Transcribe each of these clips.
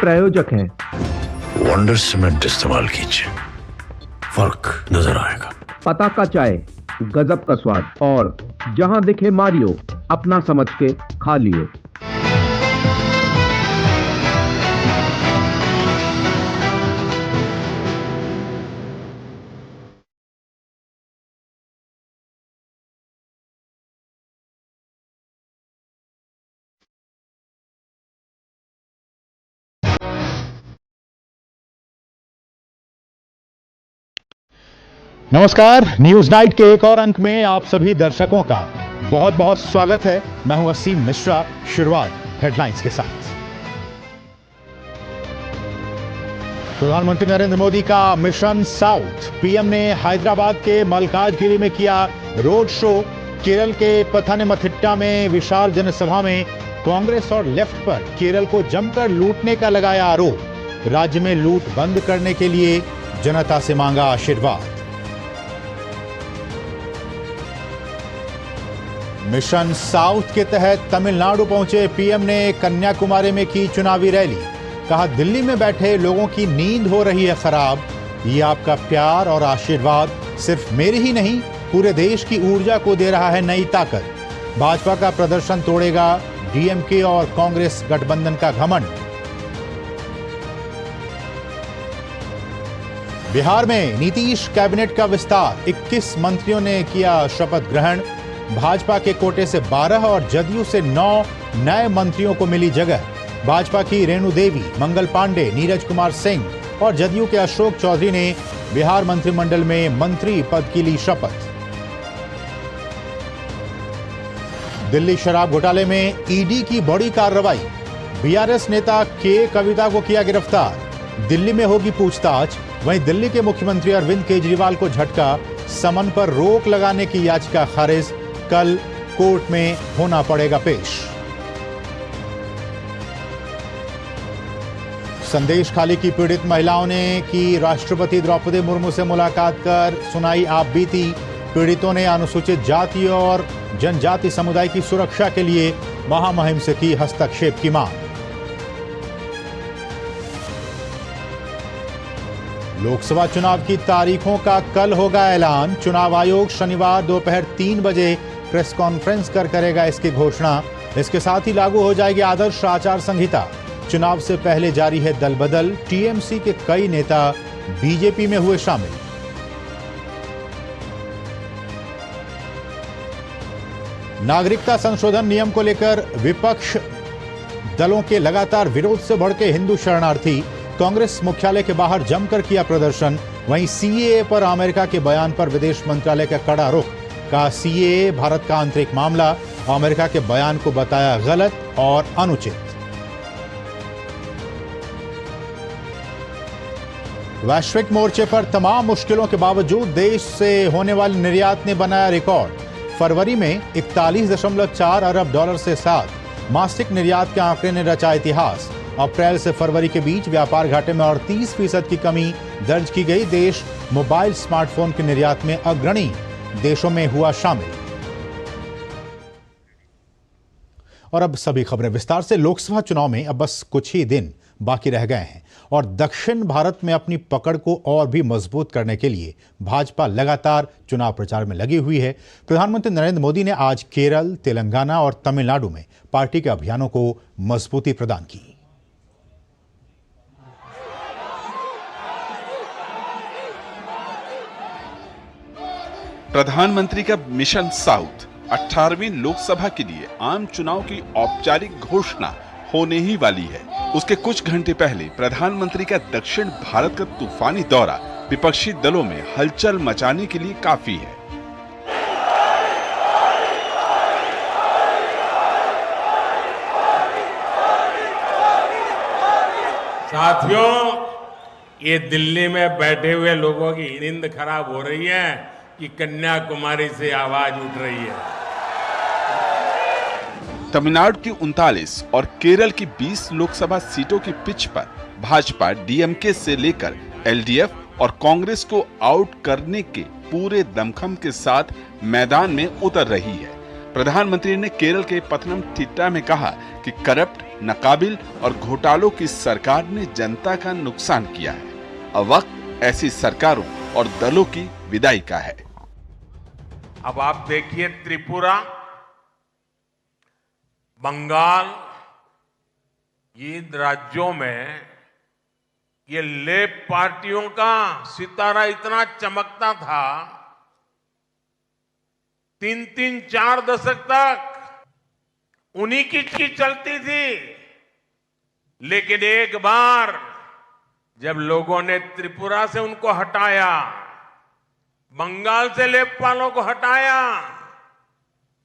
प्रायोजक हैं। Wonder cement इस्तेमाल कीजिए, फर्क नजर आएगा। पताका चाय, गजब का स्वाद, और जहां दिखे मारियो, अपना समझ के खा लिए। नमस्कार, न्यूज नाइट के एक और अंक में आप सभी दर्शकों का बहुत बहुत स्वागत है। मैं हूं असीम मिश्रा। शुरुआत हेडलाइंस के साथ। प्रधानमंत्री नरेंद्र मोदी का मिशन साउथ। पीएम ने हैदराबाद के मल्काजगिरी में किया रोड शो। केरल के पथानमथिट्टा में विशाल जनसभा में कांग्रेस और लेफ्ट पर केरल को जमकर लूटने का लगाया आरोप। राज्य में लूट बंद करने के लिए जनता से मांगा आशीर्वाद। मिशन साउथ के तहत तमिलनाडु पहुंचे पीएम ने कन्याकुमारी में की चुनावी रैली। कहा, दिल्ली में बैठे लोगों की नींद हो रही है खराब। ये आपका प्यार और आशीर्वाद सिर्फ मेरी ही नहीं, पूरे देश की ऊर्जा को दे रहा है नई ताकत। भाजपा का प्रदर्शन तोड़ेगा डीएमके और कांग्रेस गठबंधन का घमंड। बिहार में नीतीश कैबिनेट का विस्तार। 21 मंत्रियों ने किया शपथ ग्रहण। भाजपा के कोटे से 12 और जदयू से 9 नए मंत्रियों को मिली जगह। भाजपा की रेणु देवी, मंगल पांडे, नीरज कुमार सिंह और जदयू के अशोक चौधरी ने बिहार मंत्रिमंडल में मंत्री पद की ली शपथ। दिल्ली शराब घोटाले में ईडी की बड़ी कार्रवाई। बीआरएस नेता के कविता को किया गिरफ्तार। दिल्ली में होगी पूछताछ। वहीं दिल्ली के मुख्यमंत्री अरविंद केजरीवाल को झटका। समन पर रोक लगाने की याचिका खारिज। कल कोर्ट में होना पड़ेगा पेश। संदेश खाली की पीड़ित महिलाओं ने की राष्ट्रपति द्रौपदी मुर्मू से मुलाकात कर सुनाई आप बीती। पीड़ितों ने अनुसूचित जाति और जनजाति समुदाय की सुरक्षा के लिए महामहिम से की हस्तक्षेप की मांग। लोकसभा चुनाव की तारीखों का कल होगा ऐलान। चुनाव आयोग शनिवार दोपहर 3 बजे प्रेस कॉन्फ्रेंस कर करेगा इसकी घोषणा। इसके साथ ही लागू हो जाएगी आदर्श आचार संहिता। चुनाव से पहले जारी है दल बदल। टीएमसी के कई नेता बीजेपी में हुए शामिल। नागरिकता संशोधन नियम को लेकर विपक्ष दलों के लगातार विरोध से भड़के हिंदू शरणार्थी। कांग्रेस मुख्यालय के बाहर जमकर किया प्रदर्शन। वहीं सीएए पर अमेरिका के बयान पर विदेश मंत्रालय का कड़ा रुख। कहा, सीएए भारत का आंतरिक मामला। अमेरिका के बयान को बताया गलत और अनुचित। वैश्विक मोर्चे पर तमाम मुश्किलों के बावजूद देश से होने वाले निर्यात ने बनाया रिकॉर्ड। फरवरी में 41.4 अरब डॉलर से साथ मासिक निर्यात के आंकड़े ने रचा इतिहास। अप्रैल से फरवरी के बीच व्यापार घाटे में 38% की कमी दर्ज की गई। देश मोबाइल स्मार्टफोन के निर्यात में अग्रणी देशों में हुआ शामिल। और अब सभी खबरें विस्तार से। लोकसभा चुनाव में अब बस कुछ ही दिन बाकी रह गए हैं और दक्षिण भारत में अपनी पकड़ को और भी मजबूत करने के लिए भाजपा लगातार चुनाव प्रचार में लगी हुई है। प्रधानमंत्री नरेंद्र मोदी ने आज केरल, तेलंगाना और तमिलनाडु में पार्टी के अभियानों को मजबूती प्रदान की। प्रधानमंत्री का मिशन साउथ 18वीं लोकसभा के लिए आम चुनाव की औपचारिक घोषणा होने ही वाली है। उसके कुछ घंटे पहले प्रधानमंत्री का दक्षिण भारत का तूफानी दौरा विपक्षी दलों में हलचल मचाने के लिए काफी है। साथियों, ये दिल्ली में बैठे हुए लोगों की नींद खराब हो रही है कि कन्याकुमारी से आवाज उठ रही है। तमिलनाडु की 39 और केरल की 20 लोकसभा सीटों की पिच पर भाजपा डीएमके से लेकर एलडीएफ और कांग्रेस को आउट करने के पूरे दमखम के साथ मैदान में उतर रही है। प्रधानमंत्री ने केरल के पथनमथिट्टा में कहा कि करप्ट नाकाबिल और घोटालों की सरकार ने जनता का नुकसान किया है। अब वक्त ऐसी सरकारों और दलों की विदाई का है। अब आप देखिए त्रिपुरा, बंगाल, ये राज्यों में ये लेप पार्टियों का सितारा इतना चमकता था, 3-3, 4 दशक तक उन्हीं की चलती थी। लेकिन एक बार जब लोगों ने त्रिपुरा से उनको हटाया, बंगाल से लेपपालों को हटाया,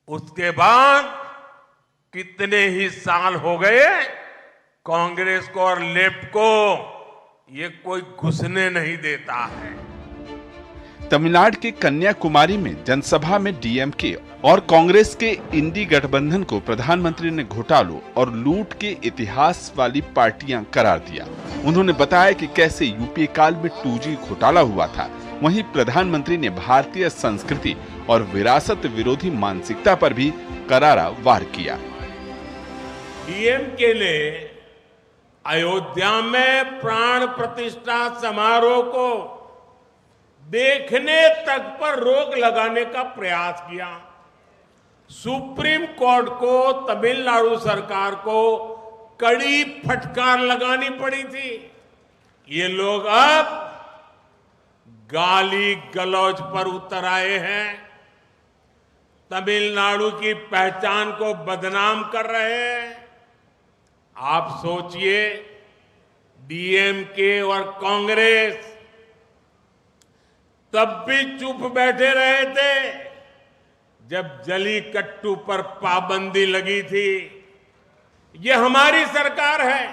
उसके बाद कितने ही साल हो गए कांग्रेस को और लेप को ये कोई घुसने नहीं देता है। तमिलनाडु के कन्याकुमारी में जनसभा में डीएमके और कांग्रेस के इंडी गठबंधन को प्रधानमंत्री ने घोटालों और लूट के इतिहास वाली पार्टियां करार दिया। उन्होंने बताया कि कैसे यूपीए काल में 2G घोटाला हुआ था। वहीं प्रधानमंत्री ने भारतीय संस्कृति और विरासत विरोधी मानसिकता पर भी करारा वार किया। डीएमके ने अयोध्या में प्राण प्रतिष्ठा समारोह को देखने तक पर रोक लगाने का प्रयास किया। सुप्रीम कोर्ट को तमिलनाडु सरकार को कड़ी फटकार लगानी पड़ी थी। ये लोग अब गाली गलौज पर उतर आए हैं, तमिलनाडु की पहचान को बदनाम कर रहे हैं। आप सोचिए, डीएमके और कांग्रेस तब भी चुप बैठे रहे थे जब जलीकट्टू पर पाबंदी लगी थी। ये हमारी सरकार है,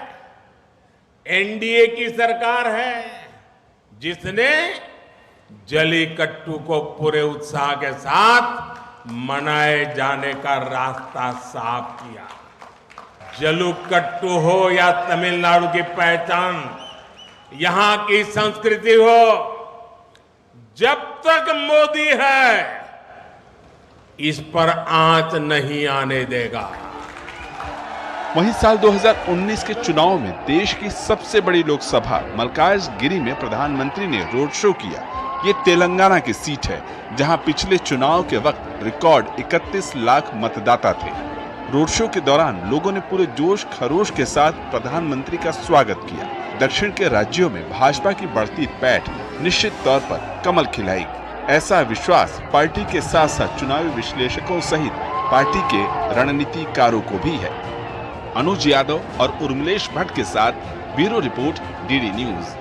एनडीए की सरकार है, जिसने जलीकट्टू को पूरे उत्साह के साथ मनाए जाने का रास्ता साफ किया। जलीकट्टू हो या तमिलनाडु की पहचान, यहां की संस्कृति हो, जब तक मोदी है इस पर आंच नहीं आने देगा। वहीं साल 2019 के चुनाव में देश की सबसे बड़ी लोकसभा मल्काजगिरी में प्रधानमंत्री ने रोड शो किया। ये तेलंगाना की सीट है, जहां पिछले चुनाव के वक्त रिकॉर्ड 31 लाख मतदाता थे। रोड शो के दौरान लोगों ने पूरे जोश खरोश के साथ प्रधानमंत्री का स्वागत किया। दक्षिण के राज्यों में भाजपा की बढ़ती पैठ निश्चित तौर पर कमल खिलाएगी, ऐसा विश्वास पार्टी के साथ साथ चुनावी विश्लेषकों सहित पार्टी के रणनीतिकारों को भी है। अनुज यादव और उर्मिलेश भट्ट के साथ ब्यूरो रिपोर्ट, डीडी न्यूज।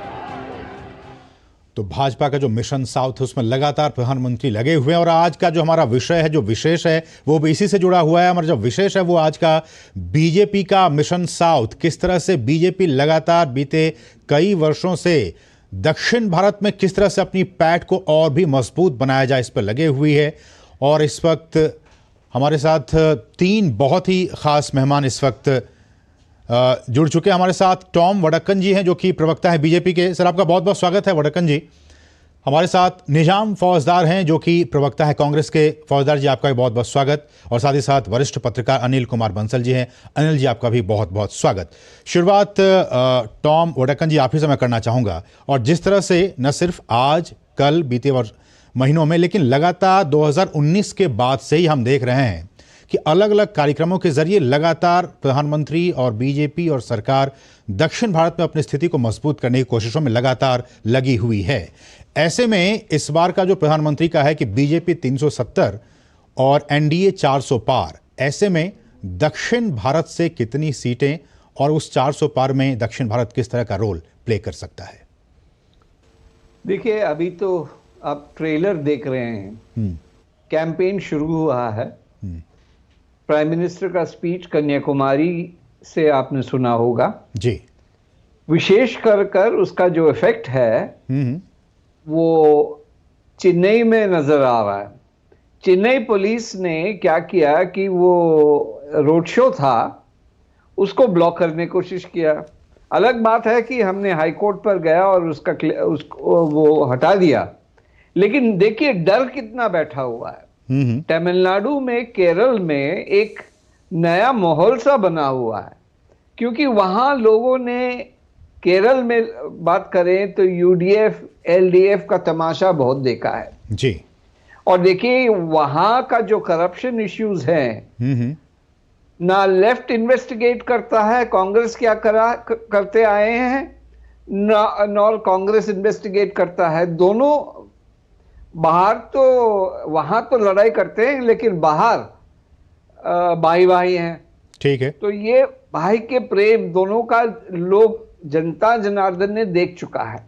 तो भाजपा का जो मिशन साउथ है उसमें लगातार प्रधानमंत्री लगे हुए हैं और आज का जो हमारा विषय है, जो विशेष है, वो भी इसी से जुड़ा हुआ है। हमारा जो विशेष है वो आज का बीजेपी का मिशन साउथ, किस तरह से बीजेपी लगातार बीते कई वर्षों से दक्षिण भारत में किस तरह से अपनी पैठ को और भी मजबूत बनाया जाए, इस पर लगे हुई है। और इस वक्त हमारे साथ 3 बहुत ही खास मेहमान इस वक्त जुड़ चुके हैं। हमारे साथ टॉम वडक्कन जी हैं, जो कि प्रवक्ता हैं बीजेपी के। सर, आपका बहुत बहुत स्वागत है वडक्कन जी। हमारे साथ निजाम फौजदार हैं, जो कि प्रवक्ता है कांग्रेस के। फौजदार जी, आपका भी बहुत बहुत स्वागत। और साथ ही साथ वरिष्ठ पत्रकार अनिल कुमार बंसल जी हैं। अनिल जी, आपका भी बहुत बहुत स्वागत। शुरुआत टॉम वडक्कन जी आप ही से मैं करना चाहूँगा। और जिस तरह से न सिर्फ आज कल बीते महीनों में, लेकिन लगातार 2019 के बाद से ही हम देख रहे हैं कि अलग अलग कार्यक्रमों के जरिए लगातार प्रधानमंत्री और बीजेपी और सरकार दक्षिण भारत में अपनी स्थिति को मजबूत करने की कोशिशों में लगातार लगी हुई है। ऐसे में इस बार का जो प्रधानमंत्री का है कि बीजेपी 370 और एनडीए 400 पार, ऐसे में दक्षिण भारत से कितनी सीटें और उस 400 पार में दक्षिण भारत किस तरह का रोल प्ले कर सकता है? देखिए, अभी तो आप ट्रेलर देख रहे हैं, कैंपेन शुरू हुआ है। प्राइम मिनिस्टर का स्पीच कन्याकुमारी से आपने सुना होगा जी। विशेष कर उसका जो इफेक्ट है वो चेन्नई में नजर आ रहा है। चेन्नई पुलिस ने क्या किया कि वो रोड शो था उसको ब्लॉक करने की कोशिश किया। अलग बात है कि हमने हाई कोर्ट पर गया और उसको वो हटा दिया, लेकिन देखिए डर कितना बैठा हुआ है। तमिलनाडु में, केरल में एक नया माहौल सा बना हुआ है, क्योंकि वहां लोगों ने, केरल में बात करें तो यूडीएफ एलडीएफ का तमाशा बहुत देखा है जी। और देखिए वहां का जो करप्शन इश्यूज हैं, ना लेफ्ट इन्वेस्टिगेट करता है कांग्रेस क्या करते आए हैं, नॉर कांग्रेस इन्वेस्टिगेट करता है। दोनों बाहर तो, वहां तो लड़ाई करते हैं लेकिन बाहर भाई भाई हैं। ठीक है। तो ये भाई के प्रेम दोनों का लोग, जनता जनार्दन ने देख चुका है।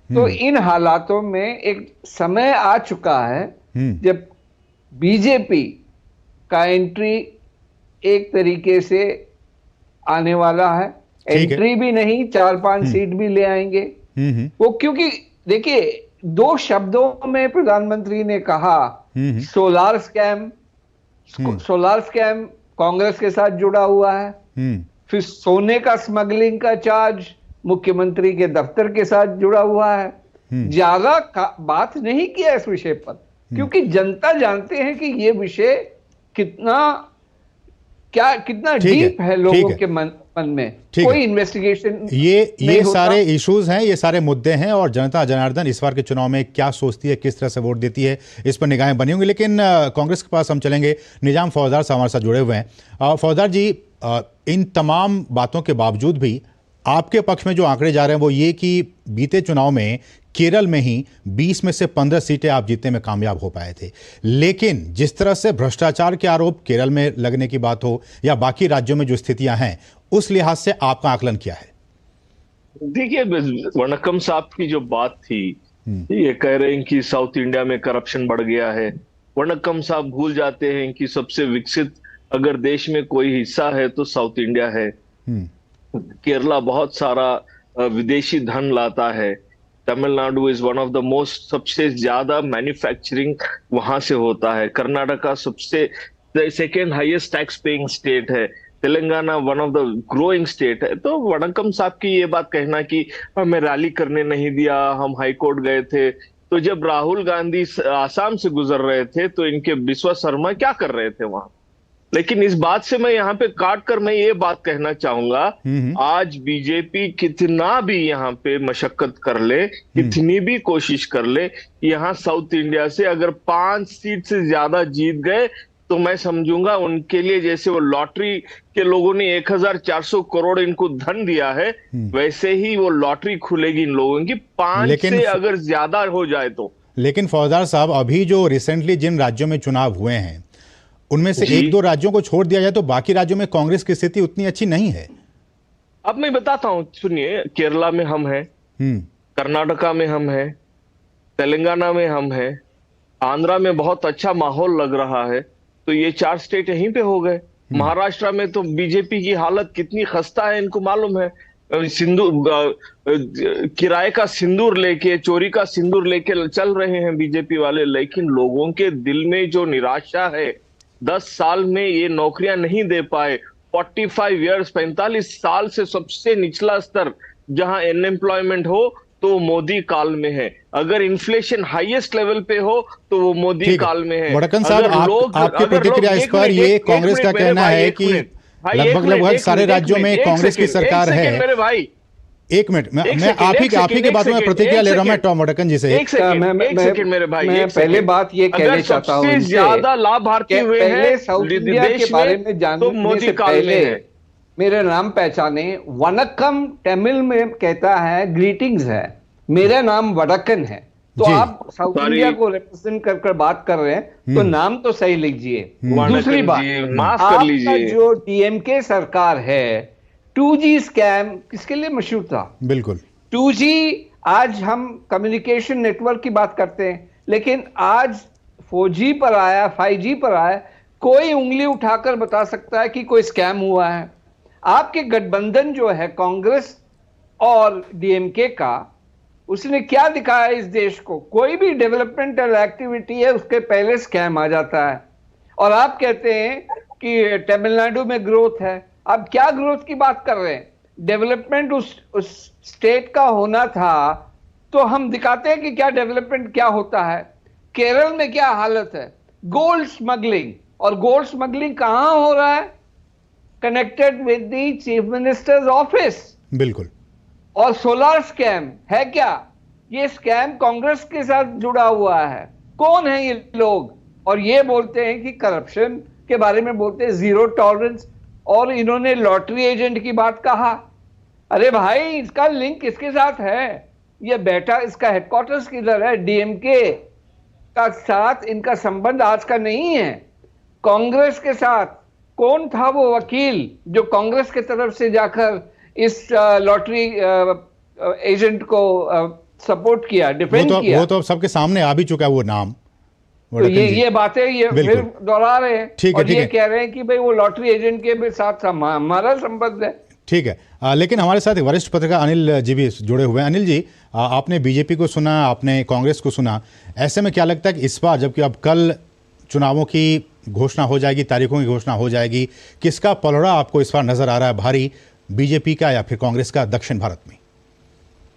तो इन हालातों में एक समय आ चुका है जब बीजेपी का एंट्री एक तरीके से आने वाला है। एंट्री भी नहीं, 4-5 सीट भी ले आएंगे वो, क्योंकि देखिए 2 शब्दों में प्रधानमंत्री ने कहा solar scam. Solar scam Congress के साथ जुड़ा हुआ है। फिर सोने का स्मगलिंग का चार्ज मुख्यमंत्री के दफ्तर के साथ जुड़ा हुआ है। ज्यादा बात नहीं किया इस विषय पर, क्योंकि जनता जानते हैं कि ये विषय कितना डीप है लोगों के मन में। कोई इन्वेस्टिगेशन, ये सारे इश्यूज हैं, ये सारे मुद्दे हैं और जनता जनार्दन इस बार के चुनाव में क्या सोचती है, किस तरह से वोट देती है, इस पर निगाहें बनी होंगी। लेकिन कांग्रेस के पास हम चलेंगे। निजाम फौजदार साहब हमारे साथ जुड़े हुए हैं। फौजदार जी, इन तमाम बातों के बावजूद भी आपके पक्ष में जो आंकड़े जा रहे हैं वो ये कि बीते चुनाव में केरल में ही 20 में से 15 सीटें आप जीतने में कामयाब हो पाए थे। लेकिन जिस तरह से भ्रष्टाचार के आरोप केरल में लगने की बात हो या बाकी राज्यों में जो स्थितियां हैं, उस लिहाज से आपका आकलन क्या है? देखिए, वनक्कम साहब की जो बात थी, ये कह रहे हैं कि साउथ इंडिया में करप्शन बढ़ गया है। वनक्कम साहब भूल जाते हैं कि सबसे विकसित अगर देश में कोई हिस्सा है तो साउथ इंडिया है। केरला बहुत सारा विदेशी धन लाता है। Tamil Nadu is one of the most, सबसे ज्यादा मैन्युफैक्चरिंग वहां से होता है। कर्नाटका सबसे second highest tax paying state है। Telangana one of the growing state है। तो वनक्कम साहब की ये बात कहना कि हमें रैली करने नहीं दिया, हम हाई कोर्ट गए थे, तो जब राहुल गांधी आसाम से गुजर रहे थे तो इनके बिस्वा शर्मा क्या कर रहे थे वहां? लेकिन इस बात से मैं यहाँ पे काट कर मैं ये बात कहना चाहूंगा, आज बीजेपी कितना भी यहाँ पे मशक्कत कर ले, कितनी भी कोशिश कर ले, यहाँ साउथ इंडिया से अगर 5 सीट से ज्यादा जीत गए तो मैं समझूंगा उनके लिए जैसे वो लॉटरी के लोगों ने 1400 करोड़ इनको धन दिया है, वैसे ही वो लॉटरी खुलेगी इन लोगों की 5 से अगर ज्यादा हो जाए तो। लेकिन फौजदार साहब, अभी जो रिसेंटली जिन राज्यों में चुनाव हुए हैं उनमें से 1-2 राज्यों को छोड़ दिया जाए तो बाकी राज्यों में कांग्रेस की स्थिति उतनी अच्छी नहीं है। अब मैं बताता हूं, सुनिए, केरला में हम हैं, कर्नाटका में हम हैं, तेलंगाना में हम हैं, आंध्रा में बहुत अच्छा माहौल लग रहा है, तो ये 4 स्टेट यहीं पे हो गए। महाराष्ट्र में तो बीजेपी की हालत कितनी खस्ता है इनको मालूम है। सिंदूर, किराए का सिंदूर लेके, चोरी का सिंदूर लेके चल रहे हैं बीजेपी वाले। लेकिन लोगों के दिल में जो निराशा है, 10 साल में ये नौकरियां नहीं दे पाए, 45 साल से सबसे निचला स्तर जहां अनएम्प्लॉयमेंट हो तो मोदी काल में है। अगर इन्फ्लेशन हाईएस्ट लेवल पे हो तो वो मोदी काल में है। वड़क्कन साहब, आपकी प्रतिक्रिया इस पर? ये कांग्रेस का कहना है कि लगभग सारे राज्यों में कांग्रेस की सरकार है। मेरे भाई, एक मिनट, मैं आप ही की बातों में प्रतिक्रिया ले रहा हूं। मैं टॉम वड़क्कन जी से एक सेकंड मेरे भाई, मैं पहले बात ये कहना चाहता हूं, सबसे ज्यादा लाभार्थी हुए हैं साउथ इंडिया के बारे में जानने से पहले मेरा नाम पहचाने। वनक्कम तमिल में कहता है ग्रीटिंग्स है, मेरा नाम वड़क्कन है। तो आप साउथ इंडिया को रिप्रेजेंट कर बात कर रहे हैं तो नाम तो सही लीजिए। दूसरी बात, माफ कर लीजिए, जो डीएमके सरकार है, 2G स्कैम किसके लिए मशहूर था? बिल्कुल 2G। आज हम कम्युनिकेशन नेटवर्क की बात करते हैं, लेकिन आज 4G पर आया, 5G पर आया, कोई उंगली उठाकर बता सकता है कि कोई स्कैम हुआ है? आपके गठबंधन जो है कांग्रेस और डीएमके का, उसने क्या दिखाया इस देश को? कोई भी डेवलपमेंटल एक्टिविटी है उसके पहले स्कैम आ जाता है। और आप कहते हैं कि तमिलनाडु में ग्रोथ है। अब क्या ग्रोथ की बात कर रहे हैं? डेवलपमेंट उस स्टेट का होना था तो हम दिखाते हैं कि क्या डेवलपमेंट क्या होता है। केरल में क्या हालत है? Gold smuggling. और गोल्ड स्मगलिंग कहां हो रहा है? Connected with the chief minister's office. बिल्कुल। और सोलार स्कैम है क्या? ये स्कैम कांग्रेस के साथ जुड़ा हुआ है। कौन है ये लोग? और ये बोलते हैं कि करप्शन के बारे में बोलते हैं जीरो टॉलरेंस, और इन्होंने लॉटरी एजेंट की बात कहा। अरे भाई, इसका लिंक किसके साथ है? ये बेटा, इसका हेडक्वार्टर्स किधर है? डीएमके का साथ इनका संबंध आज का नहीं है, कांग्रेस के साथ। कौन था वो वकील जो कांग्रेस की तरफ से जाकर इस लॉटरी एजेंट को सपोर्ट किया, डिफेंड किया? वो तो सबके सामने आ भी चुका है वो नाम। तो ये बातें ये फिर दोहरा रहे हैं। ठीक है, और ये कह रहे हैं कि भाई वो लॉटरी एजेंट के साथ हमारा संबंध है। ठीक है, लेकिन हमारे साथ एक वरिष्ठ पत्रकार अनिल जी भी जुड़े हुए हैं। अनिल जी, आपने बीजेपी को सुना, आपने कांग्रेस को सुना, ऐसे में क्या लगता है कि इस बार, जबकि अब कल चुनावों की घोषणा हो जाएगी, तारीखों की घोषणा हो जाएगी, किसका पलड़ा आपको इस बार नजर आ रहा है भारी, बीजेपी का या फिर कांग्रेस का दक्षिण भारत में?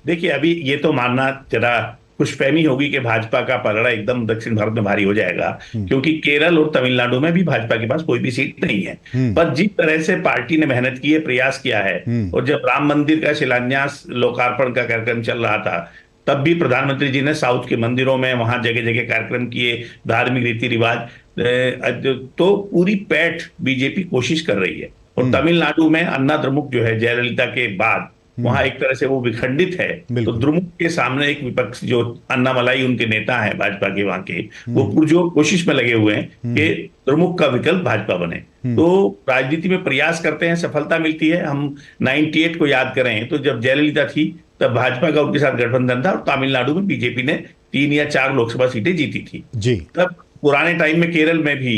देखिए, अभी ये तो मानना जरा खुशफहमी होगी कि भाजपा का पलड़ा एकदम दक्षिण भारत में भारी हो जाएगा, क्योंकि केरल और तमिलनाडु में भी भाजपा के पास कोई भी सीट नहीं है। पर जिस तरह से पार्टी ने मेहनत की है, प्रयास किया है, और जब राम मंदिर का शिलान्यास, लोकार्पण का कार्यक्रम चल रहा था, तब भी प्रधानमंत्री जी ने साउथ के मंदिरों में वहां जगह जगह कार्यक्रम किए, धार्मिक रीति रिवाज, तो पूरी पैठ बीजेपी कोशिश कर रही है। और तमिलनाडु में अन्ना द्रमुक जो है जयललिता के बाद, वहां एक तरह से वो विखंडित है। तो द्रमुक के सामने एक विपक्ष जो अन्नामलाई उनके नेता हैं भाजपा के वहां के, वो पुरजोर कोशिश में लगे हुए हैं कि द्रमुक का विकल्प भाजपा बने। तो राजनीति में प्रयास करते हैं, सफलता मिलती है। हम 98 को याद करें तो जब जयललिता थी तब भाजपा का उनके साथ गठबंधन था, और तमिलनाडु में बीजेपी ने 3 या 4 लोकसभा सीटें जीती थी जी। तब पुराने टाइम में केरल में भी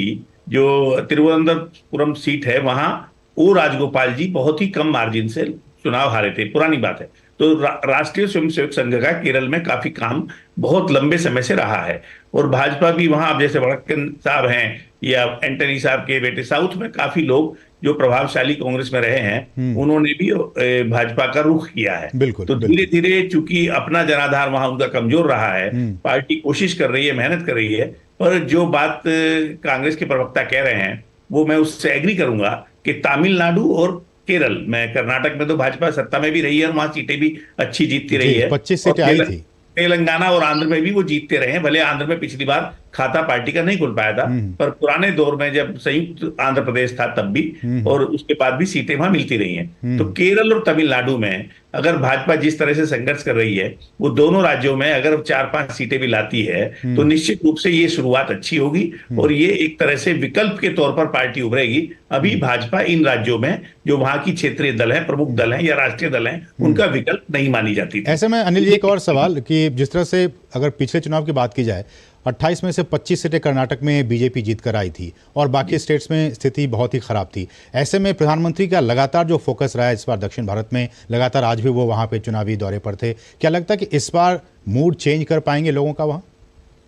जो तिरुवनंतपुरम सीट है, वहां ओ राजगोपाल जी बहुत ही कम मार्जिन से चुनाव हारे थे, पुरानी बात है। तो राष्ट्रीय स्वयंसेवक संघ का केरल में काफी काम बहुत लंबे समय से रहा है, और भाजपा भी वहां, अब जैसे वड़क्कन साहब हैं या एंटनी साहब के बेटे, साउथ में काफी लोग जो प्रभावशाली कांग्रेस में रहे हैं, उन्होंने भी भाजपा का रुख किया है। तो धीरे धीरे चूंकि अपना जनाधार वहां उनका कमजोर रहा है, पार्टी कोशिश कर रही है, मेहनत कर रही है। पर जो बात कांग्रेस के प्रवक्ता कह रहे हैं, वो मैं उससे एग्री करूंगा कि तमिलनाडु और केरल में, कर्नाटक में तो भाजपा सत्ता में भी रही है और वहां सीटें भी अच्छी जीतती रही है, 25 सीटें आई थी। तेलंगाना और आंध्र में भी वो जीतते रहे हैं। भले आंध्र में पिछली बार खाता पार्टी का नहीं खुल पाया था, पर पुराने दौर में जब संयुक्त आंध्र प्रदेश था तब भी, और उसके बाद भी सीटें वहां मिलती रही हैं। तो केरल और तमिलनाडु में अगर भाजपा जिस तरह से संघर्ष कर रही है, वो दोनों राज्यों में अगर 4-5 सीटें भी लाती है, तो निश्चित रूप से ये शुरुआत अच्छी होगी, और ये एक तरह से विकल्प के तौर पर पार्टी उभरेगी। अभी भाजपा इन राज्यों में जो वहां की क्षेत्रीय दल है, प्रमुख दल है या राष्ट्रीय दल है, उनका विकल्प नहीं मानी जाती थी। ऐसे में अनिल जी, एक और सवाल कि जिस तरह से अगर पिछले चुनाव की बात की जाए, 28 में से 25 सीटें कर्नाटक में बीजेपी जीत कर आई थी, और बाकी स्टेट्स में स्थिति बहुत ही खराब थी। ऐसे में प्रधानमंत्री का लगातार जो फोकस रहा है इस बार दक्षिण भारत में, लगातार आज भी वो वहां पे चुनावी दौरे पर थे, क्या लगता है कि इस बार मूड चेंज कर पाएंगे लोगों का वहां?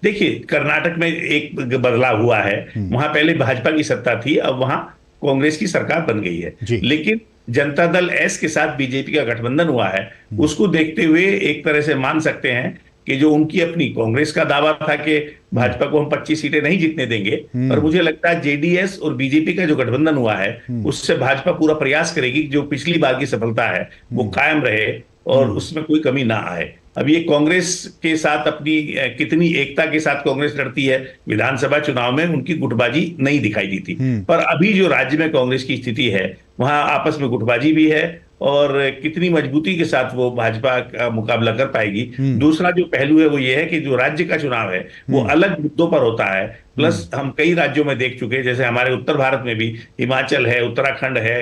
देखिए, कर्नाटक में एक बदलाव हुआ है। वहां पहले भाजपा की सत्ता थी, अब वहां कांग्रेस की सरकार बन गई है, लेकिन जनता दल एस के साथ बीजेपी का गठबंधन हुआ है। उसको देखते हुए एक तरह से मान सकते हैं कि जो उनकी अपनी कांग्रेस का दावा था कि भाजपा को हम 25 सीटें नहीं जीतने देंगे, पर मुझे लगता है जेडीएस और बीजेपी का जो गठबंधन हुआ है, उससे भाजपा पूरा प्रयास करेगी जो पिछली बार की सफलता है वो कायम रहे और उसमें कोई कमी ना आए। अब ये कांग्रेस के साथ अपनी कितनी एकता के साथ कांग्रेस लड़ती है, विधानसभा चुनाव में उनकी गुटबाजी नहीं दिखाई दी थी, पर अभी जो राज्य में कांग्रेस की स्थिति है, वहां आपस में गुटबाजी भी है, और कितनी मजबूती के साथ वो भाजपा का मुकाबला कर पाएगी। दूसरा जो पहलू है वो ये है कि जो राज्य का चुनाव है वो अलग मुद्दों पर होता है, प्लस हम कई राज्यों में देख चुके हैं, जैसे हमारे उत्तर भारत में भी हिमाचल है, उत्तराखंड है,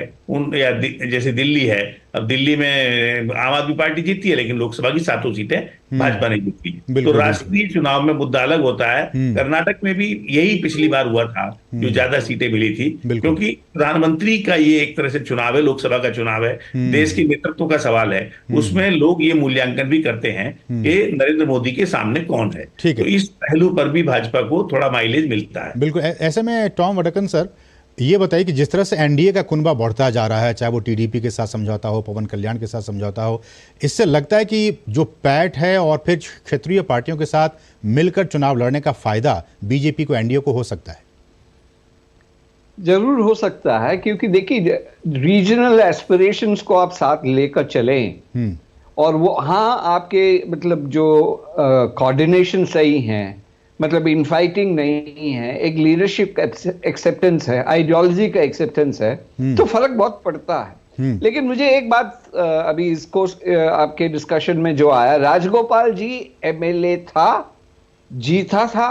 या जैसे दिल्ली है। अब दिल्ली में आम आदमी पार्टी जीतती है, लेकिन लोकसभा की 7 सीटें भाजपा ने जीती। तो राष्ट्रीय चुनाव में मुद्दा अलग होता है। कर्नाटक में भी यही पिछली बार हुआ था, जो ज्यादा सीटें मिली थी, क्योंकि प्रधानमंत्री का ये एक तरह से चुनाव है, लोकसभा का चुनाव है, देश के नेतृत्व का सवाल है। उसमें लोग ये मूल्यांकन भी करते हैं कि नरेंद्र मोदी के सामने कौन है। तो इस पहलू पर भी भाजपा को थोड़ा माइलेज मिलता है। बिल्कुल। ऐसे में टॉम वडक्कन सर, ये बताइए कि जिस तरह से एनडीए का कुनबा बढ़ता जा रहा है, चाहे वो टीडीपी के साथ समझौता हो, पवन कल्याण के साथ समझौता हो, इससे लगता है कि जो पैठ है और फिर क्षेत्रीय पार्टियों के साथ मिलकर चुनाव लड़ने का फायदा बीजेपी को, एनडीए को हो सकता है? जरूर हो सकता है, क्योंकि देखिए रीजनल एस्पिरेशंस को आप साथ लेकर चलें और वो हाँ आपके मतलब जो कोऑर्डिनेशन सही है, मतलब इनफाइटिंग नहीं है, एक लीडरशिप एक्सेप्टेंस है, आइडियोलॉजी का एक्सेप्टेंस है, तो फर्क बहुत पड़ता है। लेकिन मुझे एक बात अभी इसको आपके डिस्कशन में जो आया, राजगोपाल जी एमएलए था, जीता था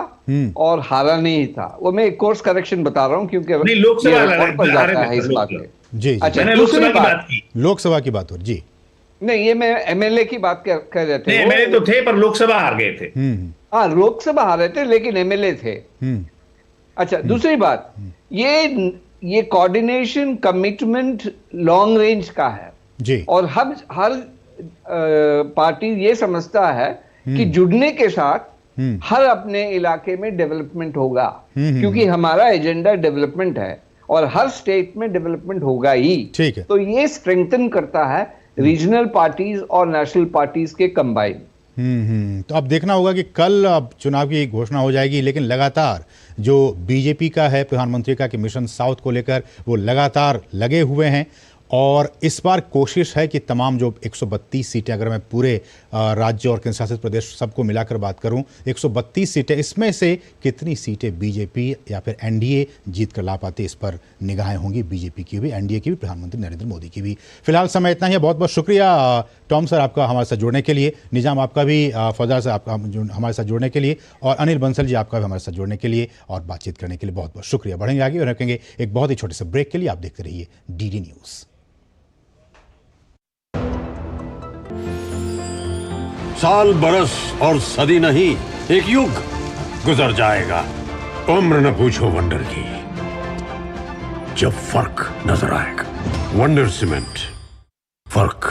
और हारा नहीं था। वो मैं एक कोर्स करेक्शन बता रहा हूं क्योंकि नहीं, लोकसभा रिकॉर्ड पर जाता है इस बात में। जी अच्छा, मैंने दूसरी लोकसभा की बात, बात की। लोकसभा की बात हो जी। नहीं ये मैं एमएलए की बात कर रहे थे। एमएलए तो थे पर लोकसभा हार गए थे। हाँ लोकसभा हारे थे लेकिन एमएलए थे। अच्छा दूसरी बात, ये कोऑर्डिनेशन कमिटमेंट लॉन्ग रेंज का है जी। और हर पार्टी ये समझता है कि जुड़ने के साथ हर अपने इलाके में डेवलपमेंट होगा, क्योंकि हमारा एजेंडा डेवलपमेंट है और हर स्टेट में डेवलपमेंट होगा ही। ठीक है। तो ये स्ट्रेंथन करता है रीजनल पार्टीज और नेशनल पार्टीज के कंबाइन। तो अब देखना होगा कि कल अब चुनाव की घोषणा हो जाएगी, लेकिन लगातार जो बीजेपी का है प्रधानमंत्री का कि मिशन साउथ को लेकर वो लगातार लगे हुए हैं और इस बार कोशिश है कि तमाम जो 132 सीटें, अगर मैं पूरे राज्य और केंद्र शासित प्रदेश सबको मिलाकर बात करूं, 132 सीटें, इसमें से कितनी सीटें बीजेपी या फिर एनडीए जीत कर ला पाती, इस पर निगाहें होंगी, बीजेपी की भी, एनडीए की भी, प्रधानमंत्री नरेंद्र मोदी की भी। फिलहाल समय इतना ही है। बहुत बहुत शुक्रिया टॉम सर आपका हमारे साथ जुड़ने के लिए, निजाम आपका भी, फौजदार सर आपका हमारे साथ जुड़ने के लिए, और अनिल बंसल जी आपका भी हमारे साथ जुड़ने के लिए और बातचीत करने के लिए बहुत बहुत शुक्रिया। बढ़ेंगे आगे और रखेंगे एक बहुत ही छोटे से ब्रेक के लिए। आप देखते रहिए डीडी न्यूज़। साल बरस और सदी नहीं, एक युग गुजर जाएगा, उम्र न पूछो वंडर की, जब फर्क नजर आएगा। वंडर सीमेंट, फर्क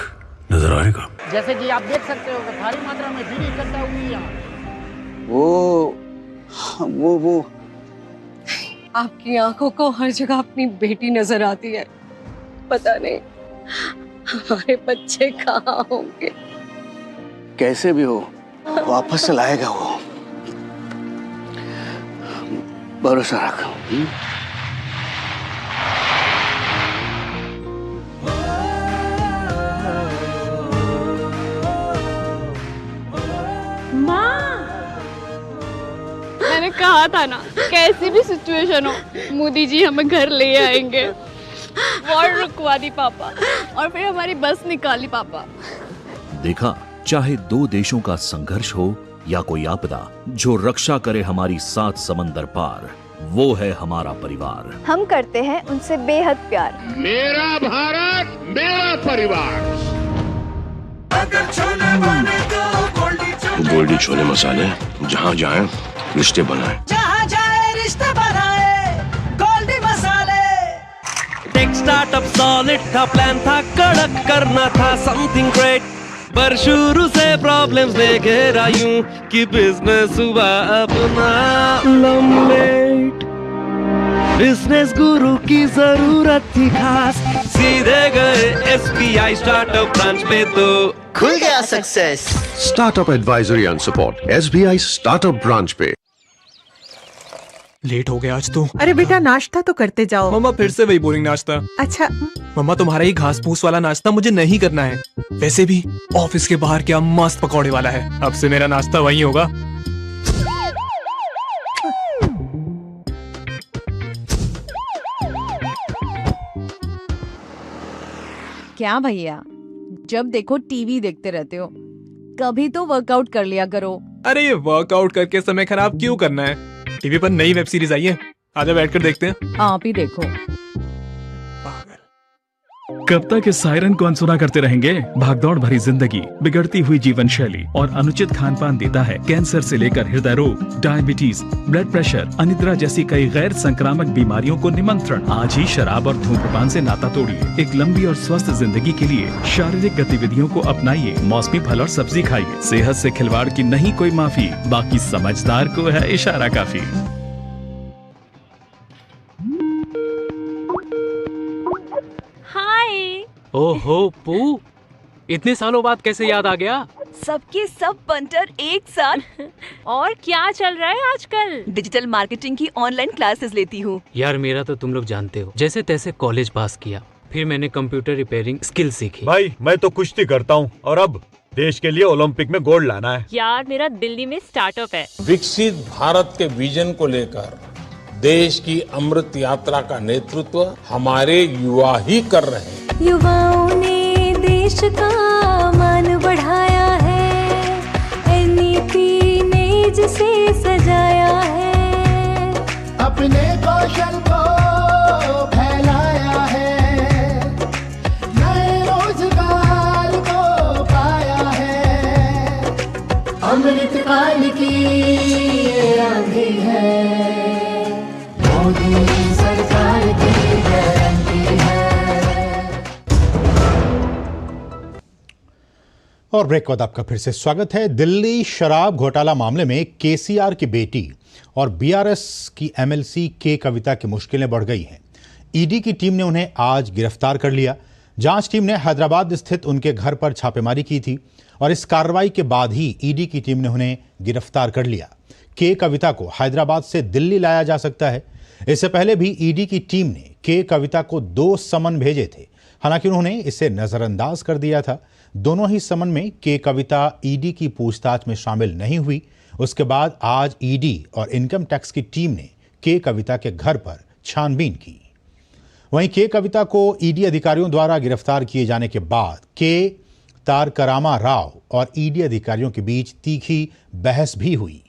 नजर आएगा। जैसे कि आप देख सकते हो कि भारी मात्रा में भीड़ इकट्ठा हुई है यहाँ। वो आपकी आंखों को हर जगह अपनी बेटी नजर आती है। पता नहीं हमारे बच्चे कहाँ होंगे। कैसे भी हो वापस से लाएगा वो, भरोसा रख। मैंने कहा था ना, कैसी भी सिचुएशन हो मोदी जी हमें घर ले आएंगे। वॉर रुकवा दी पापा और फिर हमारी बस निकाली पापा। देखा, चाहे दो देशों का संघर्ष हो या कोई आपदा, जो रक्षा करे हमारी 7 समंदर पार, वो है हमारा परिवार। हम करते हैं उनसे बेहद प्यार। मेरा भारत मेरा परिवार। अगर छोले बने तो गोल्डी छोले मसाले, जहाँ जाए रिश्ते बनाए, जहाँ जाए रिश्ते बनाए, गोल्डी मसाले। टेक स्टार्टअप सॉलिड था, प्लान था कड़क, करना था समथिंग ग्रेट, पर शुरू से प्रॉब्लम्स ने घेरा यूं कि बिजनेस हुआ अपना लम्बेट। बिजनेस गुरु की जरूरत थी खास, सीधे गए एसबीआई स्टार्टअप ब्रांच पे तो खुल गया success. Startup advisory and support SBI startup branch पे। लेट हो गया आज तो। अरे बेटा नाश्ता तो करते जाओ। मम्मा फिर से वही बोरिंग नाश्ता। अच्छा मम्मा, तुम्हारा ही घास फूस वाला नाश्ता मुझे नहीं करना है। वैसे भी ऑफिस के बाहर क्या मस्त पकौड़े वाला है, अब से मेरा नाश्ता वही होगा। क्या भैया, जब देखो टीवी देखते रहते हो, कभी तो वर्कआउट कर लिया करो। अरे ये वर्कआउट करके समय खराब क्यों करना है? टीवी पर नई वेब सीरीज आई है, आजा बैठकर देखते हैं। आप ही देखो। कब तक इस सायरन को अनसुना करते रहेंगे? भागदौड़ भरी जिंदगी, बिगड़ती हुई जीवन शैली और अनुचित खान पान देता है कैंसर से लेकर हृदय रोग, डायबिटीज, ब्लड प्रेशर, अनिद्रा जैसी कई गैर संक्रामक बीमारियों को निमंत्रण। आज ही शराब और धूम्रपान से नाता तोड़िए। एक लंबी और स्वस्थ जिंदगी के लिए शारीरिक गतिविधियों को अपनाइए, मौसमी फल और सब्जी खाइए। सेहत से खिलवाड़ की नहीं कोई माफी, बाकी समझदार को है इशारा काफी। ओहो पू, इतने सालों बाद कैसे याद आ गया? सबके सब पंटर एक साथ। और क्या चल रहा है आजकल? डिजिटल मार्केटिंग की ऑनलाइन क्लासेस लेती हूँ। यार मेरा तो तुम लोग जानते हो, जैसे तैसे कॉलेज पास किया, फिर मैंने कंप्यूटर रिपेयरिंग स्किल सीखी। भाई मैं तो कुश्ती करता हूँ और अब देश के लिए ओलंपिक में गोल्ड लाना है। यार मेरा दिल्ली में स्टार्टअप है। विकसित भारत के विजन को लेकर देश की अमृत यात्रा का नेतृत्व हमारे युवा ही कर रहे हैं। युवाओं ने देश का मान बढ़ाया है, एनईपी ने जिसे सजाया है, अपने कौशल को फैलाया है, नए रोजगार को पाया है, अमृत काल की ये आंधी है, मोदी सरकार की गारंटी है। और ब्रेक के बाद आपका फिर से स्वागत है। दिल्ली शराब घोटाला मामले में केसीआर की बेटी और बीआरएस की एमएलसी के कविता की मुश्किलें बढ़ गई हैं। ईडी की टीम ने उन्हें आज गिरफ्तार कर लिया। जांच टीम ने हैदराबाद स्थित उनके घर पर छापेमारी की थी और इस कार्रवाई के बाद ही ईडी की टीम ने उन्हें गिरफ्तार कर लिया। के कविता को हैदराबाद से दिल्ली लाया जा सकता है। इससे पहले भी ईडी की टीम ने के कविता को 2 समन भेजे थे, हालांकि उन्होंने इसे नजरअंदाज कर दिया था। दोनों ही समन में के कविता ईडी की पूछताछ में शामिल नहीं हुई। उसके बाद आज ईडी और इनकम टैक्स की टीम ने के कविता के घर पर छानबीन की। वहीं के कविता को ईडी अधिकारियों द्वारा गिरफ्तार किए जाने के बाद के तारकरामा राव और ईडी अधिकारियों के बीच तीखी बहस भी हुई।